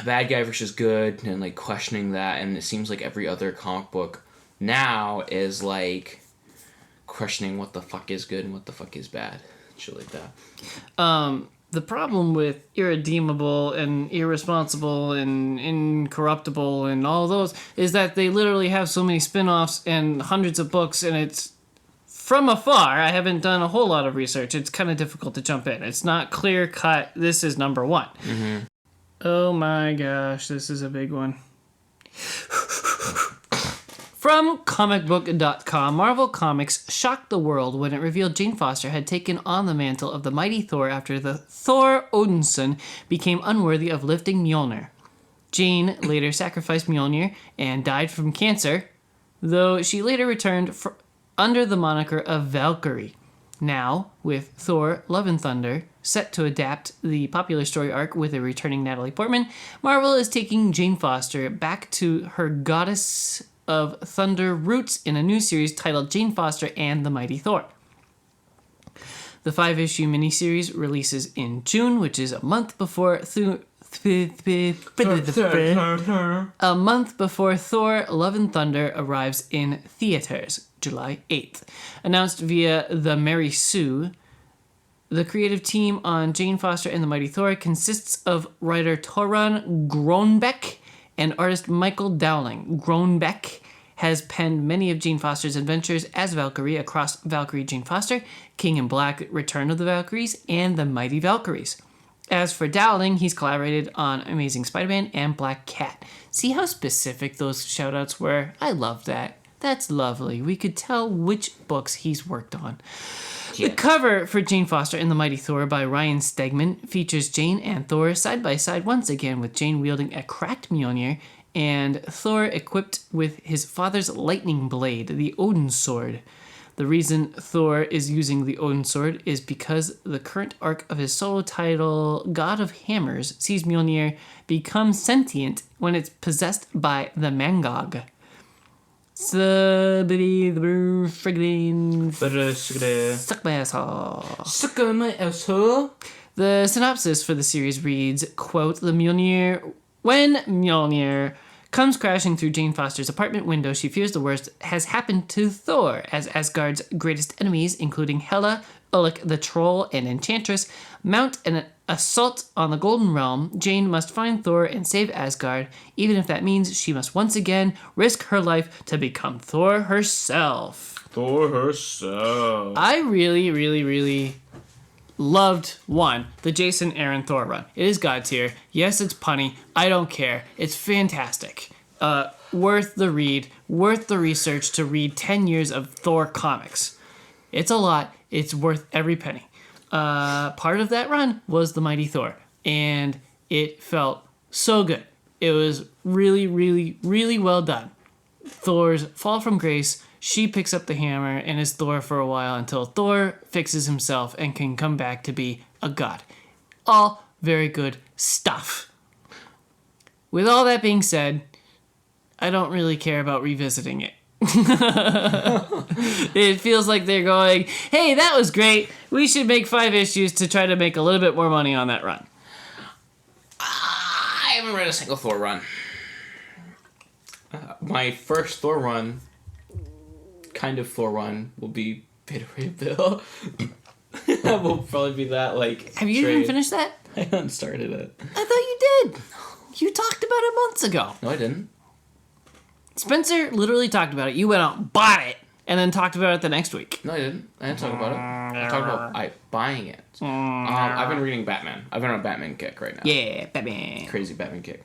S2: bad guy versus good and like questioning that, and it seems like every other comic book now is like questioning what the fuck is good and what the fuck is bad. Shit like that.
S1: The problem with irredeemable and irresponsible and incorruptible and all those is that they literally have so many spin-offs and hundreds of books, and it's from afar. I haven't done a whole lot of research. It's kind of difficult to jump in. It's not clear cut. This is number one. Mm-hmm. Oh my gosh, this is a big one. From comicbook.com, Marvel Comics shocked the world when it revealed Jane Foster had taken on the mantle of the mighty Thor after the Thor Odinson became unworthy of lifting Mjolnir. Jane later sacrificed Mjolnir and died from cancer, though she later returned under the moniker of Valkyrie. Now, with Thor Love and Thunder set to adapt the popular story arc with a returning Natalie Portman, Marvel is taking Jane Foster back to her goddess of Thunder roots in a new series titled Jane Foster and the Mighty Thor. The 5-issue miniseries releases in June, which is a month before Thor Love and Thunder arrives in theaters, July 8th. Announced via The Mary Sue, the creative team on Jane Foster and the Mighty Thor consists of writer Torun Grønbekk and artist Michael Dowling. Grønbekk has penned many of Jane Foster's adventures as Valkyrie across Valkyrie Jane Foster, King in Black, Return of the Valkyries, and The Mighty Valkyries. As for Dowling, he's collaborated on Amazing Spider-Man and Black Cat. See how specific those shoutouts were? I love that. That's lovely. We could tell which books he's worked on. Yeah. The cover for Jane Foster and the Mighty Thor by Ryan Stegman features Jane and Thor side by side once again, with Jane wielding a cracked Mjolnir and Thor equipped with his father's lightning blade, the Odin Sword. The reason Thor is using the Odin Sword is because the current arc of his solo title, God of Hammers, sees Mjolnir become sentient when it's possessed by the Mangog. Suck my asshole.
S2: Suck my asshole.
S1: The synopsis for the series reads, quote, when Mjolnir comes crashing through Jane Foster's apartment window, she fears the worst has happened to Thor, as Asgard's greatest enemies, including Hela, Ulluk the Troll, and Enchantress, mount an assault on the Golden Realm. Jane must find Thor and save Asgard, even if that means she must once again risk her life to become Thor herself. I really, really, really loved, the Jason Aaron Thor run. It is God tier. Yes, it's punny. I don't care. It's fantastic. Worth the read. Worth the research to read 10 years of Thor comics. It's a lot. It's worth every penny. Part of that run was the Mighty Thor, and it felt so good. It was really, really, really well done. Thor's fall from grace. She picks up the hammer and is Thor for a while until Thor fixes himself and can come back to be a god. All very good stuff. With all that being said, I don't really care about revisiting it. It feels like they're going, hey, that was great. We should make 5 issues to try to make a little bit more money on that run.
S2: I haven't read a single Thor run. My first Thor run, kind of Thor run, will be Beta Ray Bill. That will probably be that, like,
S1: have you even finished that?
S2: I haven't started it.
S1: I thought you did. You talked about it months ago.
S2: No, I didn't.
S1: Spencer literally talked about it. You went out and bought it. and then talked about it the next week.
S2: No, I didn't. I didn't talk about it. I talked about buying it. I've been reading Batman. I've been on a Batman kick right now.
S1: Yeah, Batman.
S2: Crazy Batman kick.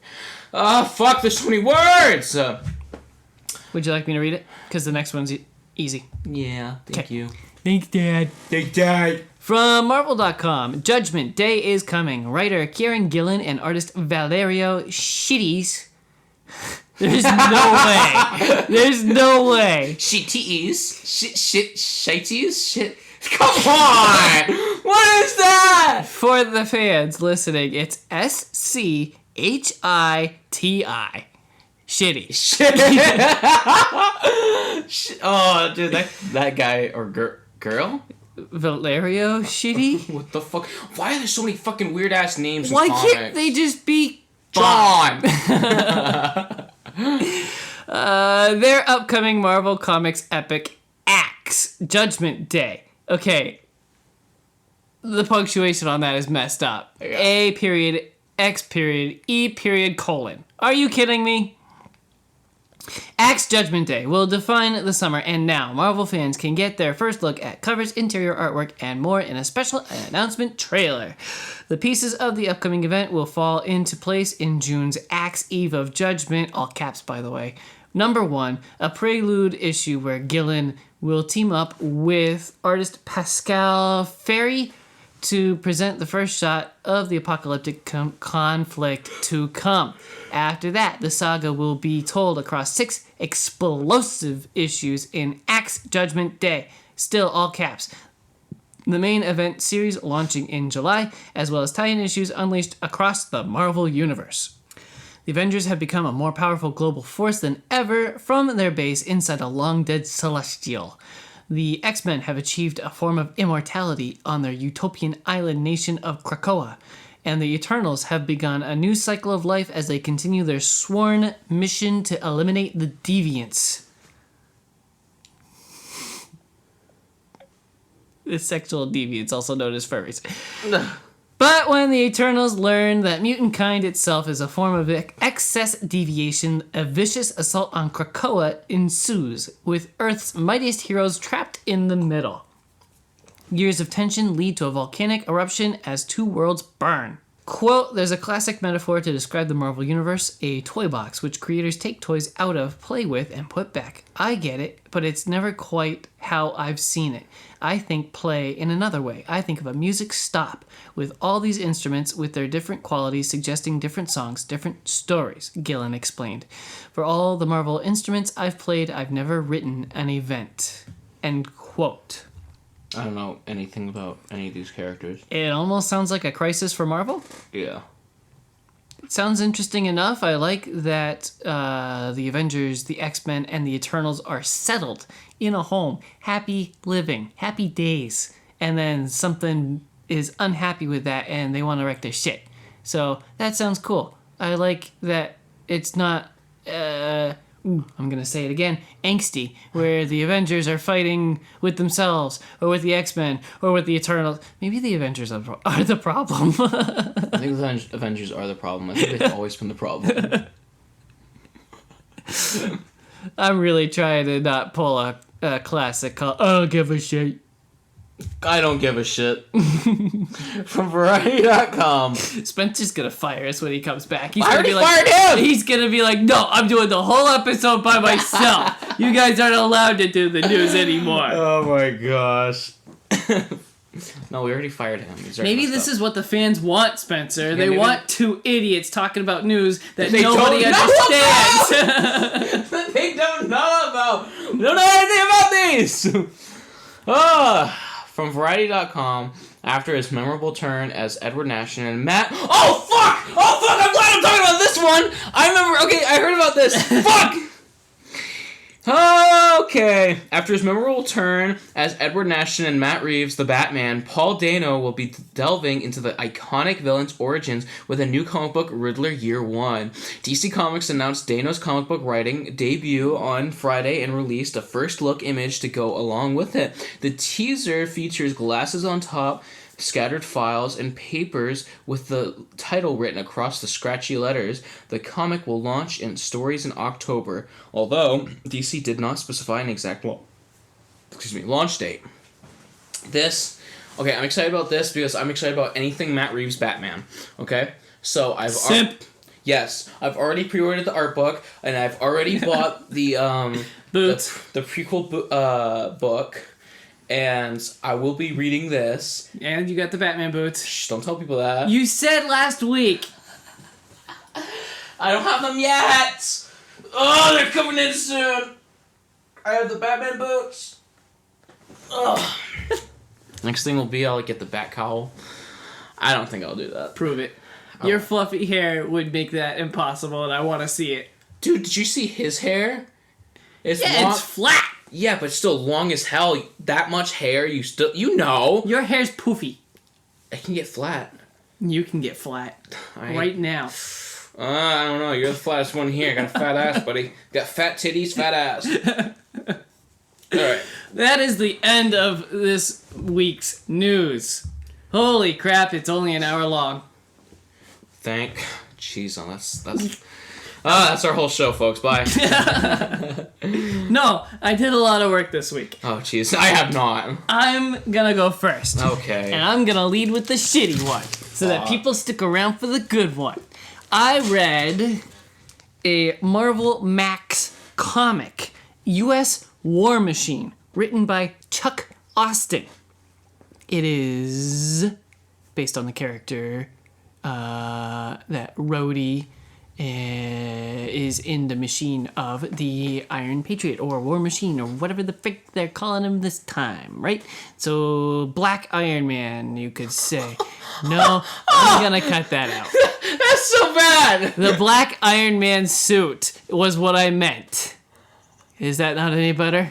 S2: Fuck, there's so many words!
S1: Would you like me to read it? Because the next one's easy.
S2: Yeah, thank you.
S1: Thanks, Dad.
S2: Thanks, Dad.
S1: From Marvel.com, Judgment Day is coming. Writer Kieran Gillen and artist Valerio Shitties. There's no way. There's no way.
S2: Shitties? Shities? Shit. Come on! What is that?
S1: For the fans listening, it's SCHITI. Shitty.
S2: Oh, dude, that guy or girl?
S1: Valerio Shitty?
S2: What the fuck? Why are there so many fucking weird ass names
S1: Why
S2: in comics?
S1: can't they just be
S2: John?
S1: their upcoming Marvel Comics epic A.X.E. Judgment Day. Okay. The punctuation on that is messed up.
S2: Yeah.
S1: A period, X period, E period, colon. Are you kidding me? A.X.E. Judgment Day will define the summer, and now Marvel fans can get their first look at covers, interior artwork, and more in a special announcement trailer. The pieces of the upcoming event will fall into place in June's A.X.E. Eve of Judgment, all caps by the way. Number 1, a prelude issue where Gillen will team up with artist Pascal Ferry to present the first shot of the apocalyptic conflict to come. After that, the saga will be told across 6 explosive issues in A.X.E. Judgment Day, still all caps. The main event series launching in July, as well as tie-in issues unleashed across the Marvel Universe. The Avengers have become a more powerful global force than ever from their base inside a long-dead Celestial. The X-Men have achieved a form of immortality on their utopian island nation of Krakoa, and the Eternals have begun a new cycle of life as they continue their sworn mission to eliminate the deviants. The sexual deviants, also known as furries. But when the Eternals learn that mutant kind itself is a form of excess deviation, a vicious assault on Krakoa ensues, with Earth's mightiest heroes trapped in the middle. Years of tension lead to a volcanic eruption as 2 worlds burn. Quote, there's a classic metaphor to describe the Marvel Universe, a toy box which creators take toys out of, play with, and put back. I get it, but it's never quite how I've seen it. I think play in another way. I think of a music stop with all these instruments with their different qualities suggesting different songs, different stories, Gillen explained. For all the Marvel instruments I've played, I've never written an event. End quote.
S2: I don't know anything about any of these characters.
S1: It almost sounds like a crisis for Marvel.
S2: Yeah.
S1: It sounds interesting enough. I like that the Avengers, the X-Men, and the Eternals are settled in a home, happy living, happy days, and then something is unhappy with that and they want to wreck their shit. So that sounds cool. I like that it's not, I'm going to say it again, angsty, where the Avengers are fighting with themselves, or with the X-Men, or with the Eternals. Maybe the Avengers are the problem.
S2: I think the Avengers are the problem. I think they've always been the problem.
S1: I'm really trying to not pull a classic called I don't give a shit.
S2: I don't give a shit. From Variety.com.
S1: Spencer's gonna fire us when he comes back. He's
S2: I
S1: gonna
S2: already
S1: be like,
S2: fired him!
S1: He's gonna be like, no, I'm doing the whole episode by myself. You guys aren't allowed to do the news anymore.
S2: Oh my gosh. No, we already fired him.
S1: Maybe this is what the fans want, Spencer. They
S2: maybe.
S1: want 2 idiots talking about news that
S2: They
S1: nobody
S2: don't know
S1: understands.
S2: that they don't know about. They don't know anything about these. From Variety.com, after his memorable turn as Edward Nashon and Matt... Oh, fuck! I'm glad I'm talking about this one! I remember... Okay, I heard about this. Fuck! Okay. After his memorable turn as Edward Nashon and Matt Reeves, the Batman, Paul Dano will be delving into the iconic villain's origins with a new comic book, Riddler Year 1. DC Comics announced Dano's comic book writing debut on Friday and released a first look image to go along with it. The teaser features glasses on top, scattered files, and papers with the title written across the scratchy letters. The comic will launch in stories in October, although DC did not specify an exact launch date. I'm excited about this because I'm excited about anything Matt Reeves Batman. Okay, so I've already pre-ordered the art book, and I've already bought the
S1: Boots.
S2: the prequel book, and I will be reading this.
S1: And you got the Batman boots.
S2: Shh, don't tell people that.
S1: You said last week.
S2: I don't have them yet. Oh, they're coming in soon. I have the Batman boots. Ugh. Next thing will be I'll get the bat cowl. I don't think I'll do that.
S1: Prove it. Your fluffy hair would make that impossible, and I want to see it.
S2: Dude, did you see his hair? It's
S1: flat.
S2: Yeah, but still long as hell. That much hair, you know.
S1: Your hair's poofy.
S2: I can get flat.
S1: You can get flat right now.
S2: I don't know. You're the flattest one here. Got a fat ass, buddy. Got fat titties, fat ass. Alright.
S1: That is the end of this week's news. Holy crap, it's only an hour long.
S2: Jeez, that's our whole show, folks. Bye.
S1: No, I did a lot of work this week.
S2: Oh, jeez. I have not.
S1: I'm gonna go first.
S2: Okay.
S1: And I'm gonna lead with the shitty one, so that people stick around for the good one. I read a Marvel Max comic, U.S. War Machine, written by Chuck Austin. It is based on the character that Rhodey is in the machine of the Iron Patriot, or War Machine, or whatever the frick they're calling him this time, right? So, Black Iron Man, you could say. No, I'm gonna cut that out.
S2: That's so bad!
S1: The Black Iron Man suit was what I meant. Is that not any better?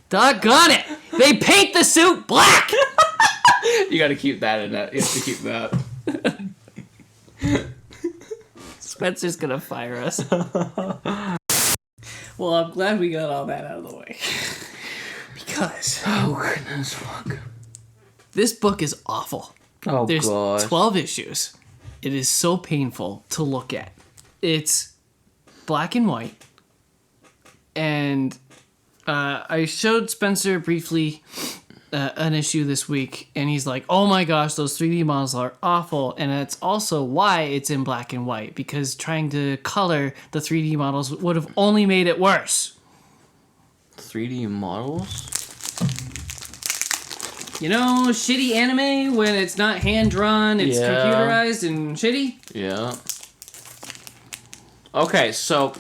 S1: Doggone it! They paint the suit black!
S2: You gotta keep that in that. You have to keep that.
S1: Spencer's gonna fire us. Well, I'm glad we got all that out of the way. Because...
S2: Oh, goodness, fuck.
S1: This book is awful.
S2: Oh,
S1: There's
S2: God.
S1: 12 issues. It is so painful to look at. It's black and white. And I showed Spencer briefly an issue this week, and he's like, oh my gosh, those 3D models are awful. And that's also why it's in black and white, because trying to color the 3D models would have only made it worse.
S2: 3D models?
S1: You know, shitty anime when it's not hand-drawn, it's
S2: Yeah.
S1: computerized and shitty?
S2: Yeah. Okay, so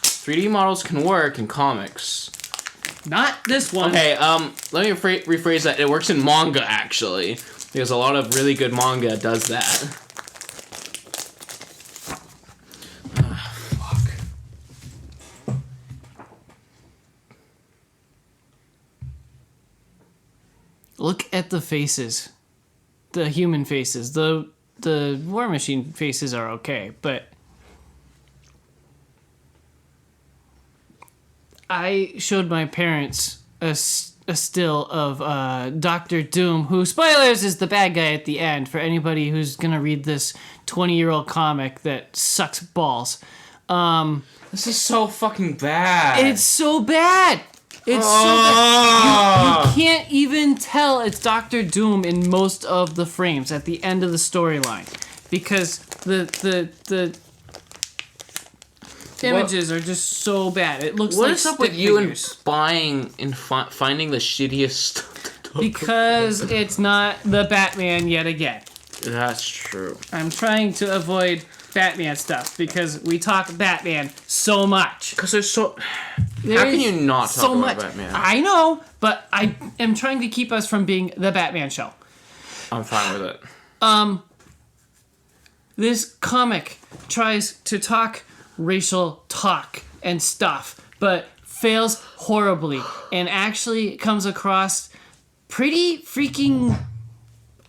S2: 3D models can work in comics.
S1: Not this one.
S2: Okay, let me rephrase that. It works in manga, actually, because a lot of really good manga does that. Fuck.
S1: Look at the faces. The human faces. The War Machine faces are okay, but I showed my parents a still of Dr. Doom, who, spoilers, is the bad guy at the end for anybody who's gonna read this 20-year-old comic that sucks balls.
S2: This is so fucking bad.
S1: It's so bad! It's so bad. You can't even tell it's Dr. Doom in most of the frames at the end of the storyline, because the images are just so bad. It looks
S2: What
S1: like
S2: is up
S1: stick
S2: with you and
S1: figures.
S2: buying and finding the shittiest stuff?
S1: Because it's not the Batman yet again.
S2: That's true.
S1: I'm trying to avoid Batman stuff because we talk Batman so much.
S2: Because there's so...
S1: There
S2: How can
S1: is
S2: you not talk
S1: so
S2: about
S1: much.
S2: Batman?
S1: I know, but I am trying to keep us from being the Batman show.
S2: I'm fine with it.
S1: This comic tries to talk racial talk and stuff, but fails horribly and actually comes across pretty freaking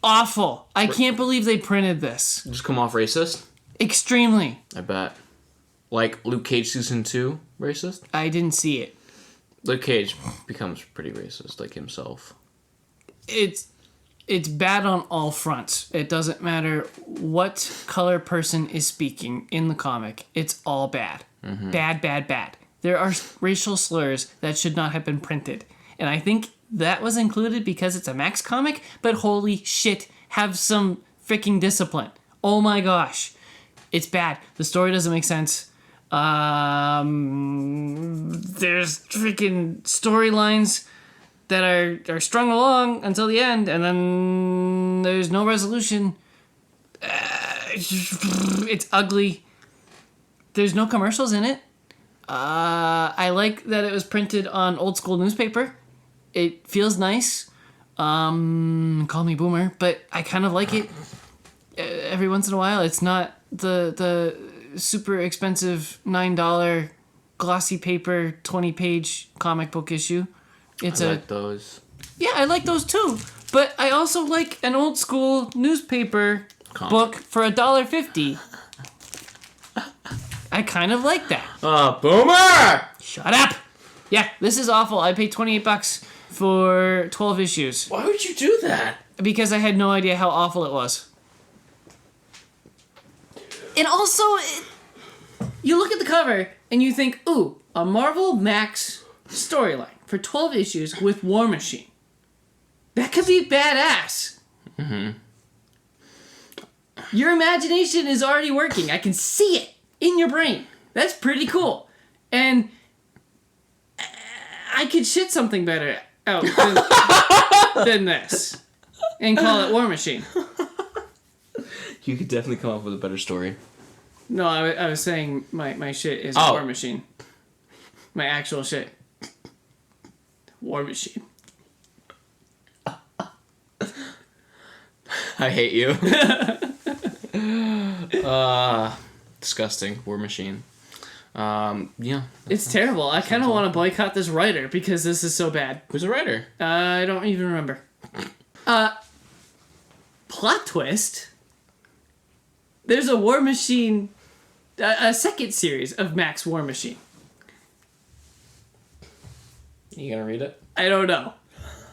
S1: awful. I can't believe they printed this.
S2: Just come off racist?
S1: Extremely.
S2: I bet. Like Luke Cage season 2 racist?
S1: I didn't see it.
S2: Luke Cage becomes pretty racist, like himself.
S1: It's bad on all fronts. It doesn't matter what color person is speaking in the comic. It's all bad. Mm-hmm. Bad, bad, bad. There are racial slurs that should not have been printed. And I think that was included because it's a Max comic, but holy shit, have some freaking discipline. Oh my gosh. It's bad. The story doesn't make sense. There's freaking storylines that are strung along until the end, and then there's no resolution. It's ugly. There's no commercials in it. I like that it was printed on old school newspaper. It feels nice. Call me boomer, but I kind of like it every once in a while. It's not the super expensive $9 glossy paper 20-page comic book issue. It's
S2: I like those.
S1: Yeah, I like those too. But I also like an old school newspaper book for $1.50. I kind of like that.
S2: Boomer!
S1: Shut up! Yeah, this is awful. I paid $28 for 12 issues.
S2: Why would you do that?
S1: Because I had no idea how awful it was. And also, you look at the cover and you think, ooh, a Marvel Max storyline for 12 issues with War Machine. That could be badass. Mm-hmm. Your imagination is already working. I can see it in your brain. That's pretty cool. And I could shit something better out than this and call it War Machine.
S2: You could definitely come up with a better story.
S1: No, I was saying my shit is War Machine. My actual shit. War Machine.
S2: I hate you. Disgusting. War Machine. Yeah.
S1: It's terrible. I kind of want to boycott this writer because this is so bad.
S2: Who's the writer?
S1: I don't even remember. Plot twist. There's a War Machine, a second series of Max War Machine.
S2: You gonna read it?
S1: I don't know.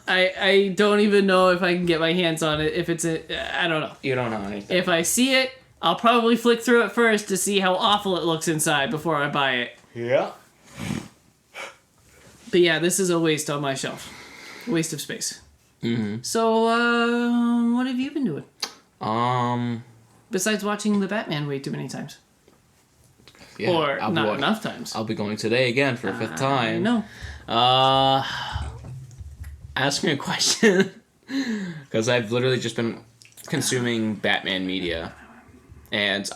S1: I don't even know if I can get my hands on it. If it's I don't know.
S2: You don't know anything.
S1: If I see it, I'll probably flick through it first to see how awful it looks inside before I buy it.
S2: Yeah.
S1: But yeah, this is a waste on my shelf. Waste of space.
S2: Mm-hmm.
S1: So, what have you been doing? Besides watching The Batman way too many times.
S2: Yeah,
S1: or not enough times.
S2: I'll be going today again for a fifth time.
S1: No.
S2: Ask me a question. Because I've literally just been consuming Batman media. And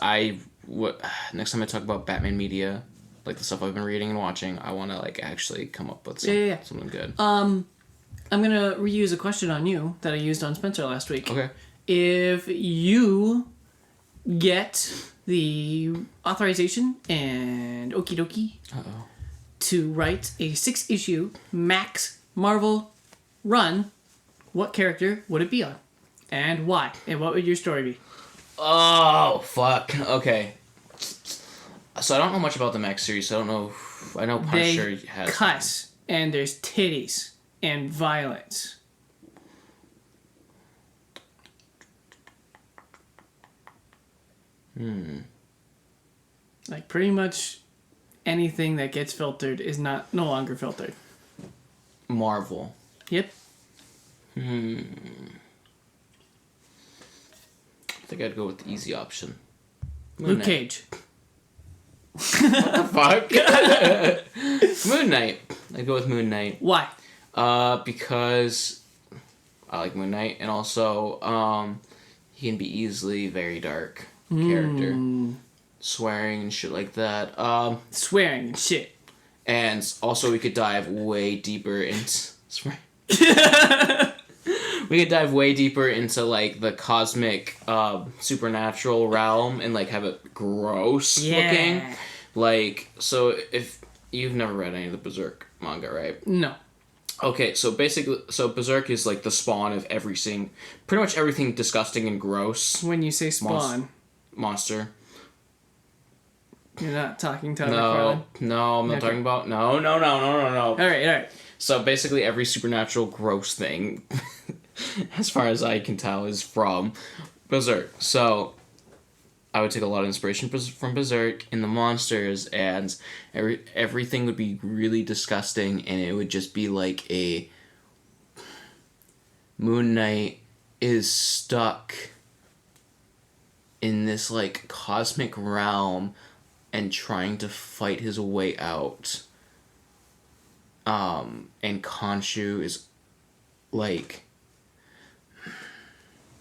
S2: next time I talk about Batman media, like the stuff I've been reading and watching, I want to like actually come up with something good.
S1: I'm going to reuse a question on you that I used on Spencer last week.
S2: Okay.
S1: If you get the authorization and okie dokie to write a 6-issue Max Marvel run, what character would it be on? And why? And what would your story be?
S2: Oh, fuck. Okay. So I don't know much about the Max series. So I don't know. I know Punisher has
S1: cuss, and there's titties and violence. Like pretty much anything that gets filtered is no longer filtered.
S2: Marvel.
S1: Yep.
S2: I think I'd go with the easy option.
S1: Luke Cage.
S2: Fuck. Moon Knight. I'd go with Moon Knight.
S1: Why?
S2: Because I like Moon Knight, and also he can be easily very dark character, swearing and shit like that.
S1: Swearing and shit.
S2: And also we could dive way deeper into we could dive way deeper into like the cosmic supernatural realm and like have it gross looking. Like, so if you've never read any of the Berserk manga, right?
S1: No.
S2: Okay, so basically, Berserk is like the spawn of pretty much everything disgusting and gross.
S1: When you say spawn,
S2: monster.
S1: You're not talking to
S2: No, I'm not talking about. No.
S1: All right.
S2: So basically, every supernatural gross thing, as far as I can tell, is from Berserk. So I would take a lot of inspiration from Berserk in the monsters, and everything would be really disgusting, and it would just be like a Moon Knight is stuck in this, like, cosmic realm and trying to fight his way out. And Khonshu is, like...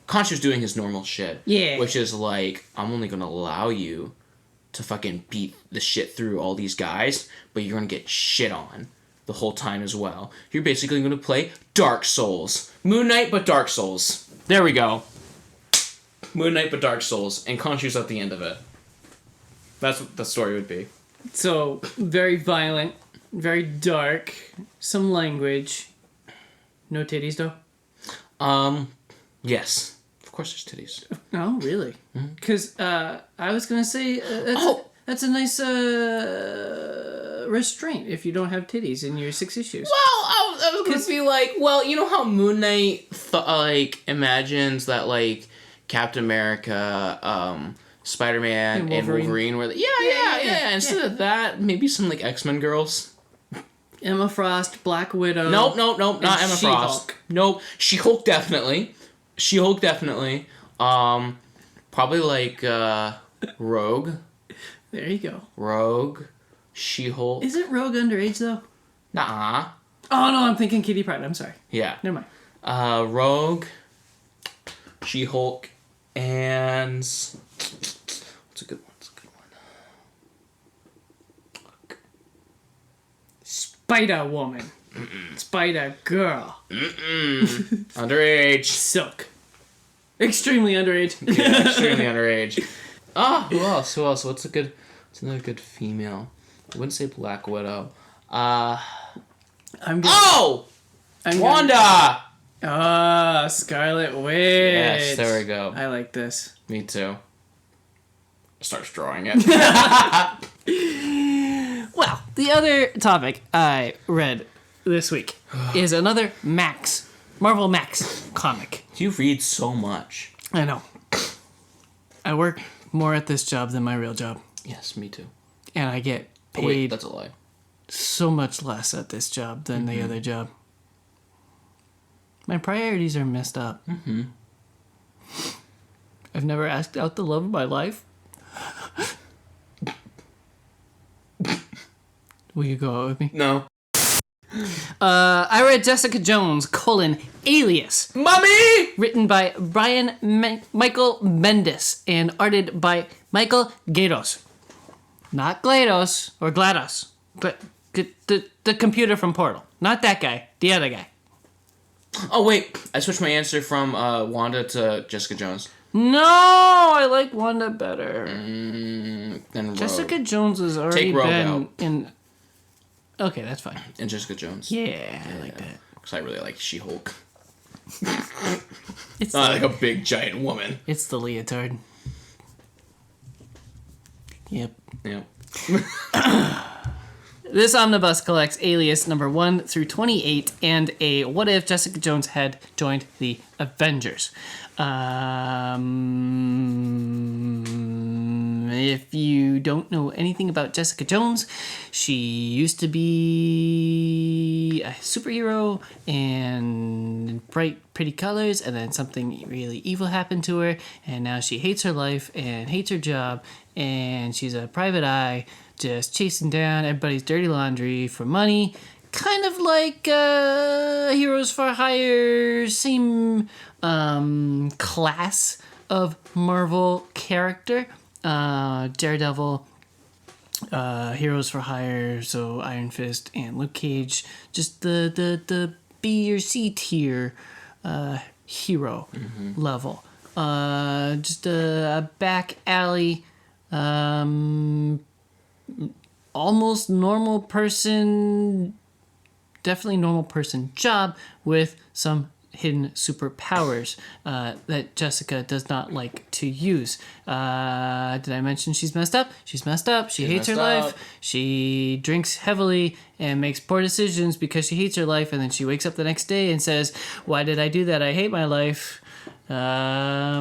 S2: Khonshu's doing his normal shit.
S1: Yeah.
S2: Which is, like, I'm only gonna allow you to fucking beat the shit through all these guys, but you're gonna get shit on the whole time as well. You're basically gonna play Dark Souls. Moon Knight, but Dark Souls. There we go. Moon Knight, but Dark Souls. And Khonshu's at the end of it. That's what the story would be.
S1: So, very violent, very dark, some language. No titties, though?
S2: Yes. Of course there's titties.
S1: Oh, really? Because I was going to say, that's a nice restraint if you don't have titties in your 6 issues.
S2: Well, I was going to be like, well, you know how Moon Knight, imagines that, like, Captain America, Spider-Man, and Wolverine were... Yeah. Instead of that, maybe some, like, X-Men girls.
S1: Emma Frost, Black Widow.
S2: Nope, not Emma
S1: She-Hulk.
S2: Frost. Nope, She-Hulk definitely. Probably, like, Rogue.
S1: There you go.
S2: Rogue. She-Hulk.
S1: Isn't Rogue underage, though?
S2: Nuh-uh.
S1: Oh, no, I'm thinking Kitty Pryde. I'm sorry.
S2: Yeah.
S1: Never mind.
S2: Rogue, She-Hulk, and... What's a good one?
S1: Spider-Woman. Spider-Girl.
S2: Underage.
S1: Silk. Extremely underage.
S2: Yeah, extremely underage. Who else? What's another good female? I wouldn't say Black Widow. Wanda!
S1: Scarlet Witch.
S2: Yes, there we go.
S1: I like this.
S2: Me too. Starts drawing it.
S1: Well, the other topic I read this week is another Marvel Max comic.
S2: You read so much.
S1: I know. I work more at this job than my real job.
S2: Yes, me too.
S1: And I get paid
S2: Wait, that's a lie.
S1: so much less at this job than the other job. My priorities are messed up. I've never asked out the love of my life. Will you go out with me?
S2: No.
S1: I read Jessica Jones, alias.
S2: Mommy!
S1: Written by Michael Bendis and arted by Michael Gaydos. Not GLaDOS or GLaDOS. The computer from Portal. Not that guy. The other guy.
S2: Oh, wait. I switched my answer from Wanda to Jessica Jones.
S1: No, I like Wanda better.
S2: Then Rogue.
S1: Jessica Jones has already
S2: Take Rogue
S1: been
S2: out.
S1: in... Okay, that's fine.
S2: And Jessica Jones.
S1: Yeah, I like that.
S2: Because I really like She-Hulk.
S1: It's
S2: Not like a big, giant woman.
S1: It's the leotard. Yep.
S2: Yeah.
S1: This omnibus collects Alias number 1 through 28 and a what if Jessica Jones had joined the Avengers. If you don't know anything about Jessica Jones, she used to be a superhero and bright, pretty colors, and then something really evil happened to her, and now she hates her life and hates her job, and she's a private eye just chasing down everybody's dirty laundry for money. Kind of like Heroes for Hire, same class of Marvel character. Daredevil, Heroes for Hire, so Iron Fist and Luke Cage, just the B or C tier hero level. Just a back alley, almost normal person, definitely normal person job with some hidden superpowers that Jessica does not like to use. Did I mention she's messed up? She's messed up. She hates her life. She drinks heavily and makes poor decisions because she hates her life, and then she wakes up the next day and says, "Why did I do that? I hate my life." Mummy.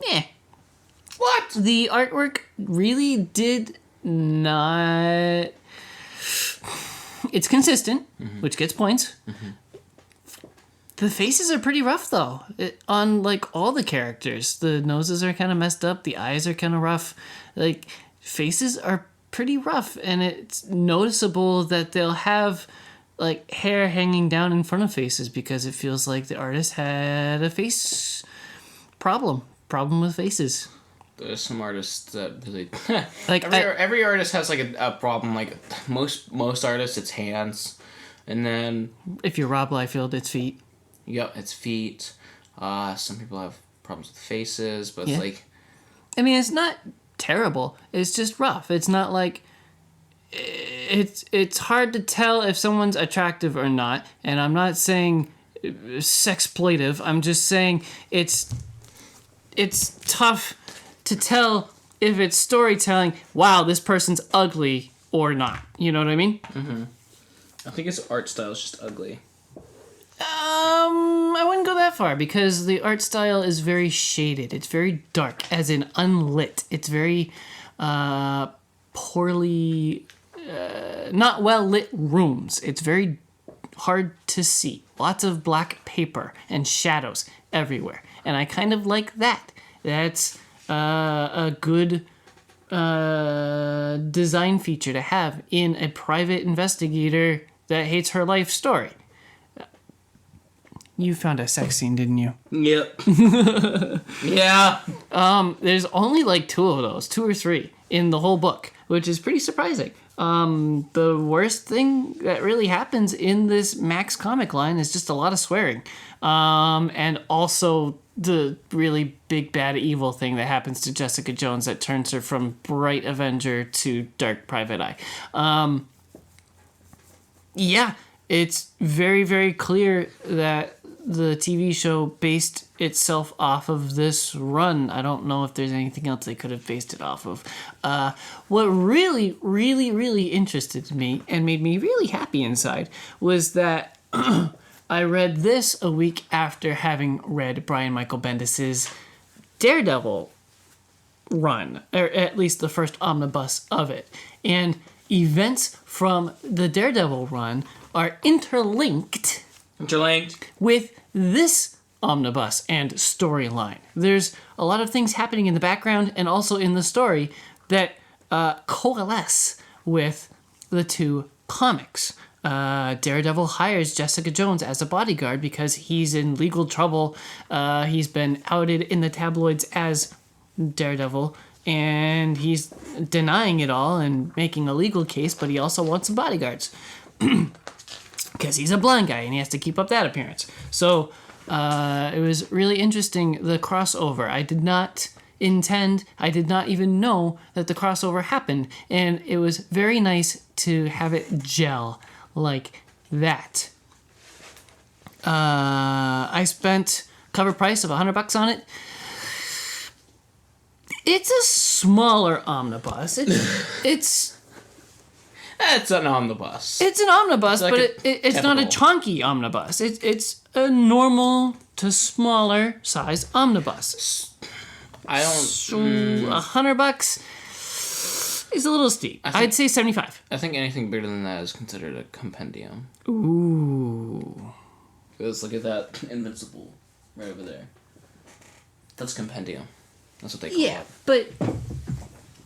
S1: Yeah.
S2: What?
S1: The artwork really did not... It's consistent, which gets points. The faces are pretty rough, though, on, like, all the characters. The noses are kind of messed up. The eyes are kind of rough. Like, faces are pretty rough, and it's noticeable that they'll have, like, hair hanging down in front of faces because it feels like the artist had a face problem with faces.
S2: There's some artists that really...
S1: Like
S2: every artist has, like, a problem. Like, most artists, it's hands. And then...
S1: if you're Rob Liefeld, it's feet.
S2: Yep, it's feet. Some people have problems with faces, but it's like...
S1: I mean, it's not terrible. It's just rough. It's not like... It's hard to tell if someone's attractive or not. And I'm not saying sexploitive. I'm just saying it's tough to tell if it's storytelling, wow, this person's ugly or not. You know what I mean?
S2: Mm-hmm. I think his art style is just ugly.
S1: I wouldn't go that far because the art style is very shaded. It's very dark, as in unlit. It's very poorly, not well lit rooms. It's very hard to see. Lots of black paper and shadows everywhere. And I kind of like that. That's a good design feature to have in a private investigator that hates her life story. You found a sex scene, didn't you?
S2: Yep. Yeah.
S1: There's only like 2 of those, 2 or 3 in the whole book, which is pretty surprising. The worst thing that really happens in this Max comic line is just a lot of swearing. And also the really big bad evil thing that happens to Jessica Jones that turns her from Bright Avenger to Dark Private Eye. Yeah, it's very, very clear that the TV show based itself off of this run. I don't know if there's anything else they could have based it off of. What really, really, really interested me and made me really happy inside was that I read this a week after having read Brian Michael Bendis' Daredevil run, or at least the first omnibus of it. And events from the Daredevil run are interlinked with this omnibus and storyline. There's a lot of things happening in the background and also in the story that coalesce with the 2 comics. Daredevil hires Jessica Jones as a bodyguard because he's in legal trouble. He's been outed in the tabloids as Daredevil, and he's denying it all and making a legal case, but he also wants some bodyguards. Because he's a blind guy and he has to keep up that appearance. So it was really interesting, the crossover. I did not even know that the crossover happened. And it was very nice to have it gel like that. I spent cover price of $100 on it. It's a smaller omnibus. It's
S2: an omnibus.
S1: It's an omnibus,
S2: like
S1: but it's not a chunky omnibus. It's a normal to smaller size omnibus.
S2: I don't...
S1: So $100 is a little steep. I'd say 75.
S2: I think anything bigger than that is considered a compendium.
S1: Ooh.
S2: Let's look at that Invincible right over there. That's compendium. That's what they call it.
S1: Yeah, but...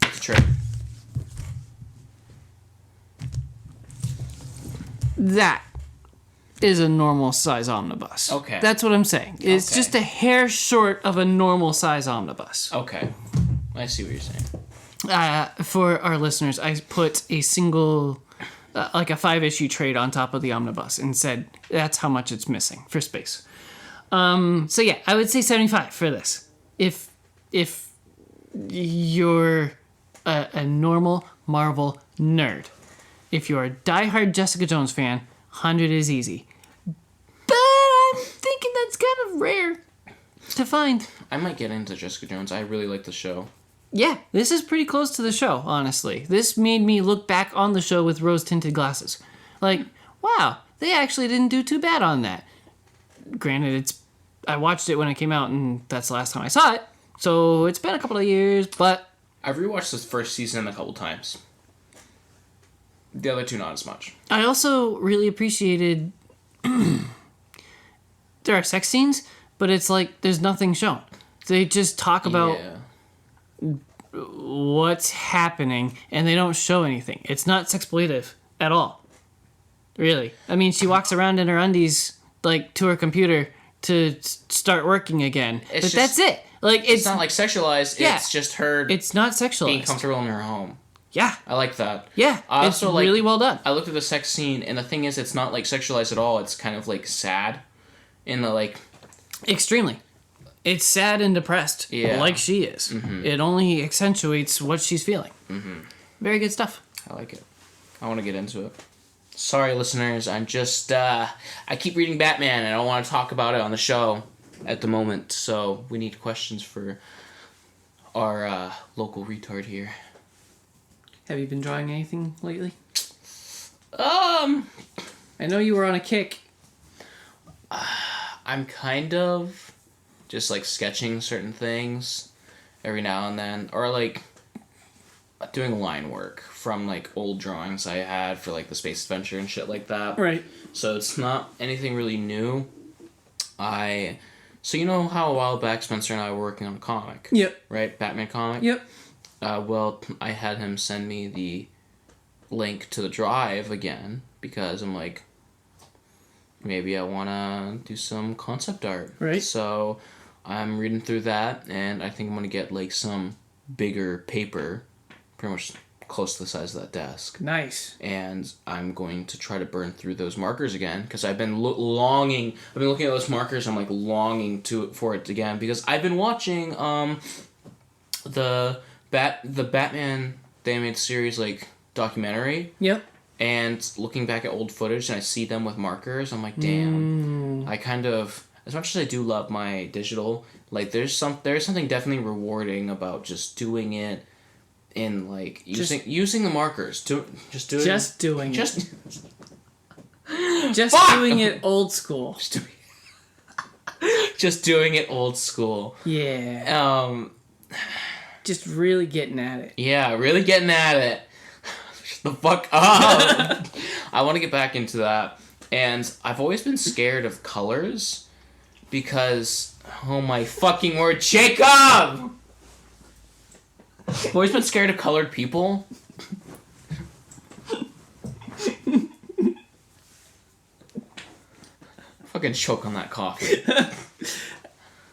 S2: It's a trick.
S1: That is a normal size omnibus.
S2: Okay.
S1: That's what I'm saying. It's just a hair short of a normal size omnibus.
S2: Okay. I see what you're saying.
S1: For our listeners, I put a single, like a 5-issue trade on top of the omnibus and said that's how much it's missing for space. So yeah, I would say 75 for this. If you're a normal Marvel nerd. If you're a diehard Jessica Jones fan, 100 is easy. But I'm thinking that's kind of rare to find.
S2: I might get into Jessica Jones. I really like the show.
S1: Yeah, this is pretty close to the show, honestly. This made me look back on the show with rose-tinted glasses. Like, wow, they actually didn't do too bad on that. Granted, I watched it when it came out, and that's the last time I saw it. So it's been a couple of years, but...
S2: I've rewatched this first season a couple times. The other two, not as much.
S3: I also really appreciated there are sex scenes, but it's like there's nothing shown. They just talk about what's happening, and they don't show anything. It's not sexploitive at all. Really. I mean, she walks around in her undies, like, to her computer to start working again. That's it. Like,
S2: it's not, like, sexualized.
S3: Yeah.
S2: It's just her...
S3: It's not sexualized.
S2: Being comfortable in her home.
S3: Yeah.
S2: I like that.
S3: Yeah. It's really well done.
S2: I looked at the sex scene, and the thing is, it's not, like, sexualized at all. It's kind of, like, sad. In the, like...
S3: Extremely. It's sad and depressed.
S2: Yeah.
S3: Like she is. Mm-hmm. It only accentuates what she's feeling. Mm-hmm. Very good stuff.
S2: I like it. I want to get into it. Sorry, listeners. I'm just... I keep reading Batman, and I don't want to talk about it on the show at the moment. So, we need questions for our local retard here.
S1: Have you been drawing anything lately?
S2: I
S1: know you were on a kick.
S2: I'm kind of just, like, sketching certain things every now and then. Or, like, doing line work from, like, old drawings I had for, like, the Space Adventure and shit like that.
S1: Right.
S2: So it's not anything really new. So you know how a while back Spencer and I were working on a comic?
S1: Yep.
S2: Right? Batman comic?
S1: Yep.
S2: Well, I had him send me the link to the drive again because I'm like, maybe I want to do some concept art.
S1: Right.
S2: So I'm reading through that, and I think I'm going to get, like, some bigger paper, pretty much close to the size of that desk.
S1: Nice.
S2: And I'm going to try to burn through those markers again, because I've been longing, I've been looking at those markers, I'm, like, longing for it again, because I've been watching, the Batman, the animated series, like, documentary.
S1: Yep.
S2: And looking back at old footage, and I see them with markers, I'm like, damn. I kind of, as much as I do love my digital, like, there's something definitely rewarding about just doing it in, like, using the markers. Just doing
S1: it old school.
S2: Just doing it old school.
S1: Yeah. Just really getting at it.
S2: Yeah, really getting at it. Shut the fuck up. I want to get back into that. And I've always been scared of colors because, oh my fucking word, Jacob! I've always been scared of colored people. Fucking choke on that coffee.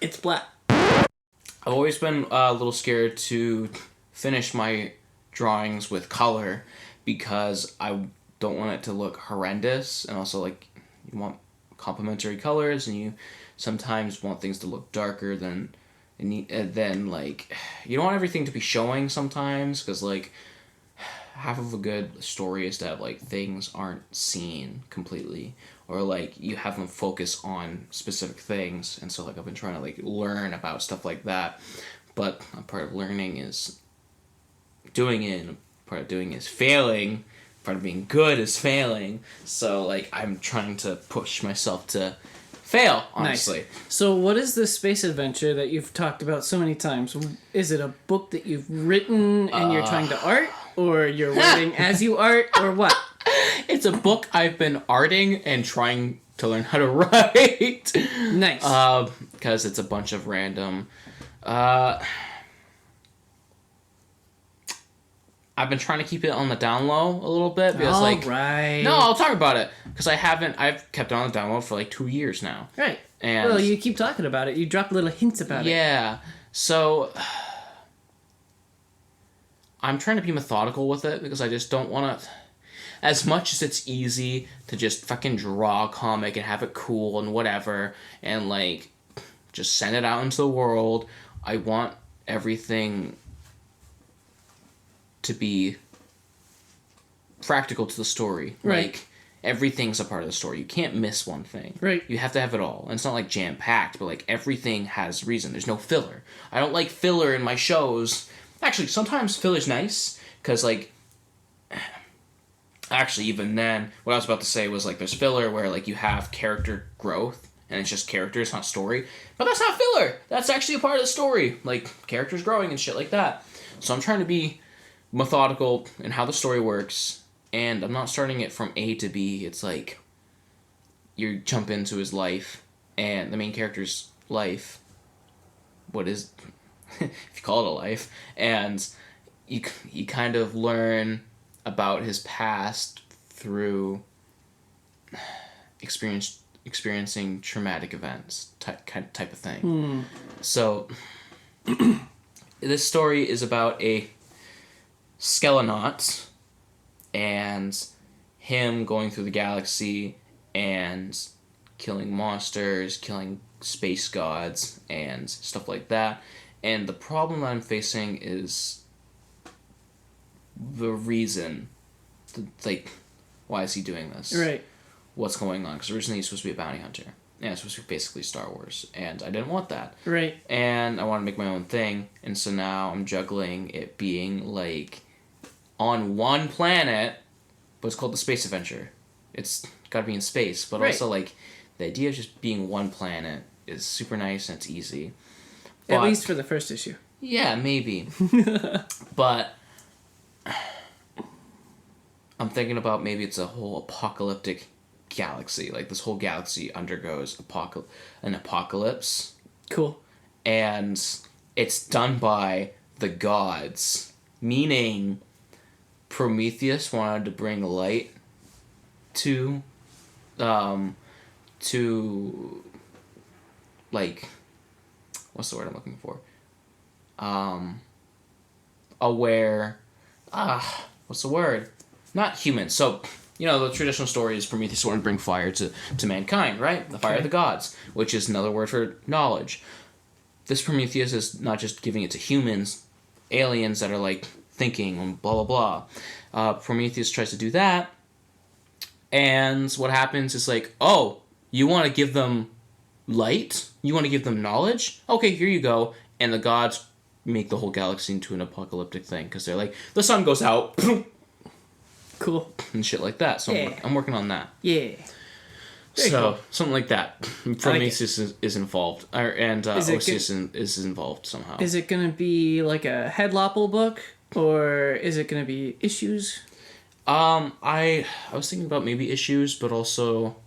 S1: It's black.
S2: I've always been a little scared to finish my drawings with color because I don't want it to look horrendous, and also, like, you want complementary colors, and you sometimes want things to look darker than like, you don't want everything to be showing sometimes, because, like, half of a good story is to have, like, things aren't seen completely, or, like, you have them focus on specific things, and so, like, I've been trying to, like, learn about stuff like that, but a part of learning is doing it, and a part of doing is failing, part of being good is failing, so, like, I'm trying to push myself to fail, honestly.
S1: Nice. So what is this space adventure that you've talked about so many times? Is it a book that you've written and you're trying to art, or you're writing as you art, or what?
S2: It's a book I've been arting and trying to learn how to write.
S1: Nice.
S2: Because it's a bunch of random... I've been trying to keep it on the down low a little bit because,
S1: right.
S2: No, I'll talk about it because I've kept it on the down low for like 2 years now.
S1: Right.
S2: And
S1: well, you keep talking about it. You drop little hints about it.
S2: Yeah. So I'm trying to be methodical with it because I just don't want to. As much as it's easy to just fucking draw a comic and have it cool and whatever, and, like, just send it out into the world, I want everything to be practical to the story.
S1: Right.
S2: Like, everything's a part of the story. You can't miss one thing.
S1: Right.
S2: You have to have it all. And it's not, like, jam-packed, but, like, everything has reason. There's no filler. I don't like filler in my shows. Actually, sometimes filler's nice, because, like... Actually, even then, what I was about to say was, like, there's filler where, like, you have character growth, and it's just characters, not story. But that's not filler! That's actually a part of the story. Like, characters growing and shit like that. So I'm trying to be methodical in how the story works, and I'm not starting it from A to B. It's like you jump into his life, and the main character's life, what is, if you call it a life, and you kind of learn about his past through experiencing traumatic events type of thing. So this story is about a skelenaut and him going through the galaxy and killing monsters, killing space gods, and stuff like that. And the problem I'm facing is the reason, like, why is he doing this?
S1: Right.
S2: What's going on? Because originally he's supposed to be a bounty hunter. And it's supposed to be basically Star Wars. And I didn't want that.
S1: Right.
S2: And I want to make my own thing. And so now I'm juggling it being, like, on one planet, but it's called the Space Adventure. It's got to be in space. But
S1: Right.
S2: also, like, the idea of just being one planet is super nice and it's easy.
S1: At
S2: But-
S1: least for the first issue.
S2: yeah, maybe. But I'm thinking about maybe it's a whole apocalyptic galaxy. Like, this whole galaxy undergoes an apocalypse.
S1: Cool.
S2: And it's done by the gods. Meaning, Prometheus wanted to bring light to, like, what's the word I'm looking for? What's the word? Not human. So, the traditional story is Prometheus wanted to bring fire to mankind, right? The fire of the gods, which is another word for knowledge. This Prometheus is not just giving it to humans, aliens that are, like, thinking and blah, blah, blah. Prometheus tries to do that, and what happens is, like, oh, you want to give them light? You want to give them knowledge? Okay, here you go. And the gods make the whole galaxy into an apocalyptic thing, because they're like, the sun goes out,
S1: Cool.
S2: and shit like that. So
S1: Yeah.
S2: I'm working on that.
S1: Yeah. Very
S2: So
S1: cool.
S2: something like that. Prometheus is involved, and
S1: Is it
S2: OCS is involved somehow.
S1: Is it going to be like a headlopple book, or is it going to be issues?
S2: I was thinking about maybe issues, but also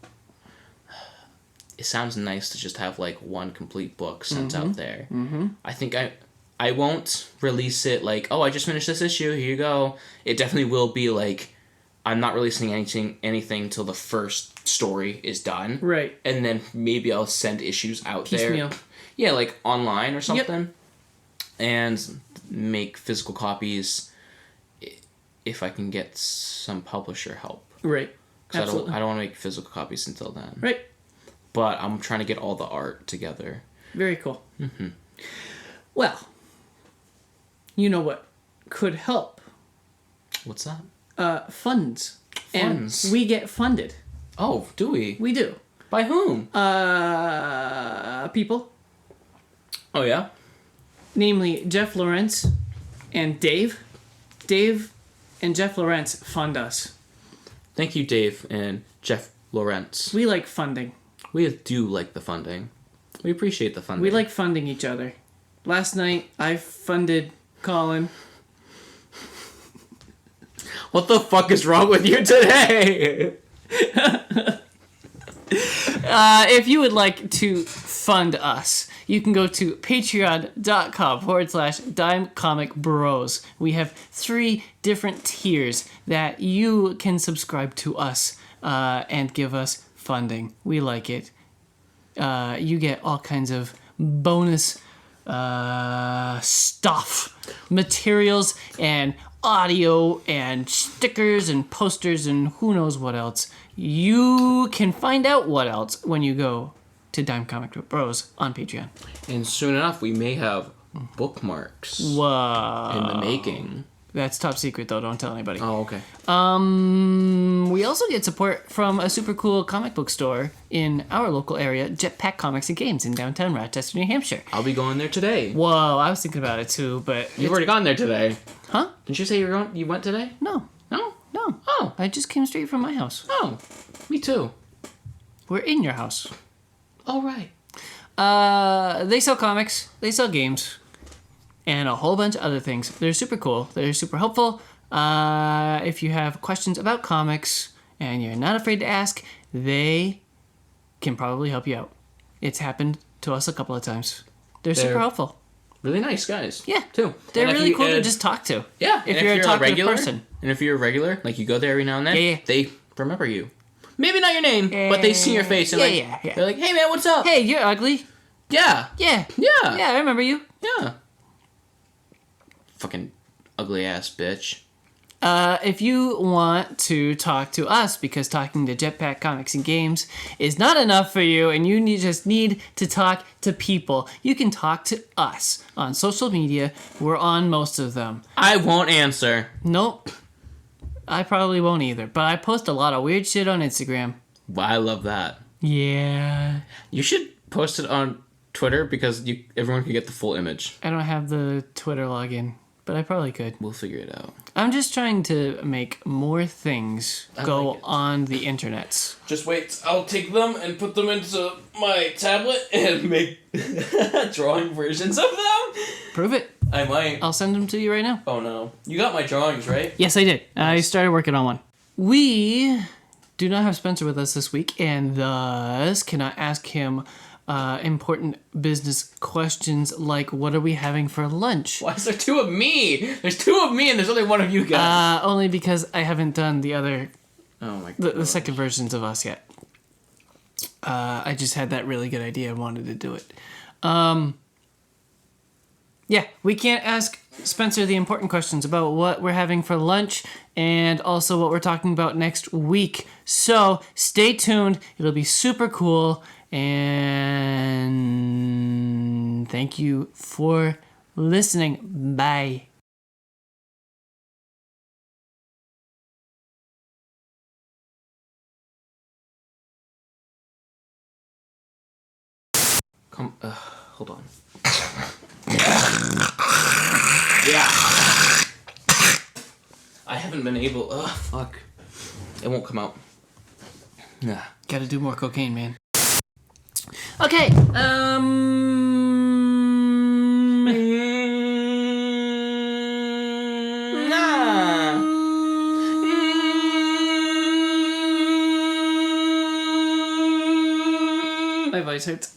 S2: it sounds nice to just have, like, one complete book sent out there. Mm-hmm. I think I won't release it like, oh, I just finished this issue, here you go. It definitely will be like, I'm not releasing anything till the first story is done.
S1: Right.
S2: And then maybe I'll send issues out
S1: Piecemeal.
S2: there. Yeah, like online or something. Yep. And make physical copies if I can get some publisher help.
S1: Right.
S2: Because
S1: Absolutely.
S2: I don't want to make physical copies until then.
S1: Right.
S2: But I'm trying to get all the art together.
S1: Very cool. Mm-hmm. Well, you know what could help?
S2: What's that?
S1: Funds.
S2: Funds.
S1: And we get funded.
S2: Oh, do we?
S1: We do.
S2: By whom?
S1: People.
S2: Oh, yeah?
S1: Namely Jeff Lawrence and Dave. Dave and Jeff Lawrence fund us.
S2: Thank you, Dave and Jeff Lawrence.
S1: We like funding.
S2: We do like the funding. We appreciate the funding.
S1: We like funding each other. Last night, I funded Collin.
S2: What the fuck is wrong with you today?
S1: If you would like to fund us, you can go to patreon.com/dimecomicbros. We have 3 different tiers that you can subscribe to us and give us funding. We like it. You get all kinds of bonus stuff, materials, and audio, and stickers, and posters, and who knows what else. You can find out what else when you go to Dime Comic Bros on Patreon.
S2: And soon enough, we may have bookmarks
S1: Whoa.
S2: in the making.
S1: That's top secret, though. Don't tell anybody.
S2: Oh, okay.
S1: We also get support from a super cool comic book store in our local area, Jetpack Comics and Games in downtown Rochester, New Hampshire.
S2: I'll be going there today.
S1: Whoa, I was thinking about it too, but
S2: You've already gone there today.
S1: Huh?
S2: Didn't you say you went today?
S1: No,
S2: No?
S1: no.
S2: Oh.
S1: I just came straight from my house.
S2: Oh. Me too.
S1: We're in your house.
S2: All right.
S1: They sell comics, they sell games, and a whole bunch of other things. They're super cool. They're super helpful. If you have questions about comics and you're not afraid to ask, they can probably help you out. It's happened to us a couple of times. They're super helpful.
S2: Really nice guys.
S1: Yeah.
S2: Too.
S1: They're really cool to just talk to.
S2: Yeah.
S1: If you're a talkative
S2: regular
S1: person.
S2: And if you're a regular, like you go there every now and then,
S1: Yeah.
S2: they remember you. Maybe not your name, but they see your face and they're like, hey man, what's up?
S1: Hey, you're ugly.
S2: Yeah.
S1: Yeah.
S2: Yeah.
S1: Yeah, I remember you.
S2: Yeah. Fucking ugly ass bitch.
S1: If you want to talk to us, because talking to Jetpack Comics and Games is not enough for you, and you just need to talk to people, you can talk to us on social media. We're on most of them.
S2: I won't answer.
S1: Nope. I probably won't either, but I post a lot of weird shit on Instagram.
S2: Well, I love that.
S1: Yeah.
S2: You should post it on Twitter because everyone can get the full image.
S1: I don't have the Twitter login, but I probably could.
S2: We'll figure it out.
S1: I'm just trying to make more things go
S2: like it.
S1: on the internets.
S2: Just wait. I'll take them and put them into my tablet and make drawing versions of them.
S1: Prove it.
S2: I might.
S1: I'll send them to you right now.
S2: Oh no. You got my drawings, right?
S1: Yes, I did. I started working on one. We do not have Spencer with us this week, and thus cannot ask him important business questions like, what are we having for lunch?
S2: Why is there two of me? There's two of me and there's only one of you guys.
S1: Only because I haven't done the other,
S2: Oh my god.
S1: the second versions of us yet. I just had that really good idea. I wanted to do it. Yeah, we can't ask Spencer the important questions about what we're having for lunch and also what we're talking about next week. So stay tuned. It'll be super cool. And thank you for listening. Bye.
S2: Come, hold on. Yeah. I haven't been able. Fuck. It won't come out. Yeah.
S1: Gotta do more cocaine, man. Okay, my voice hurts.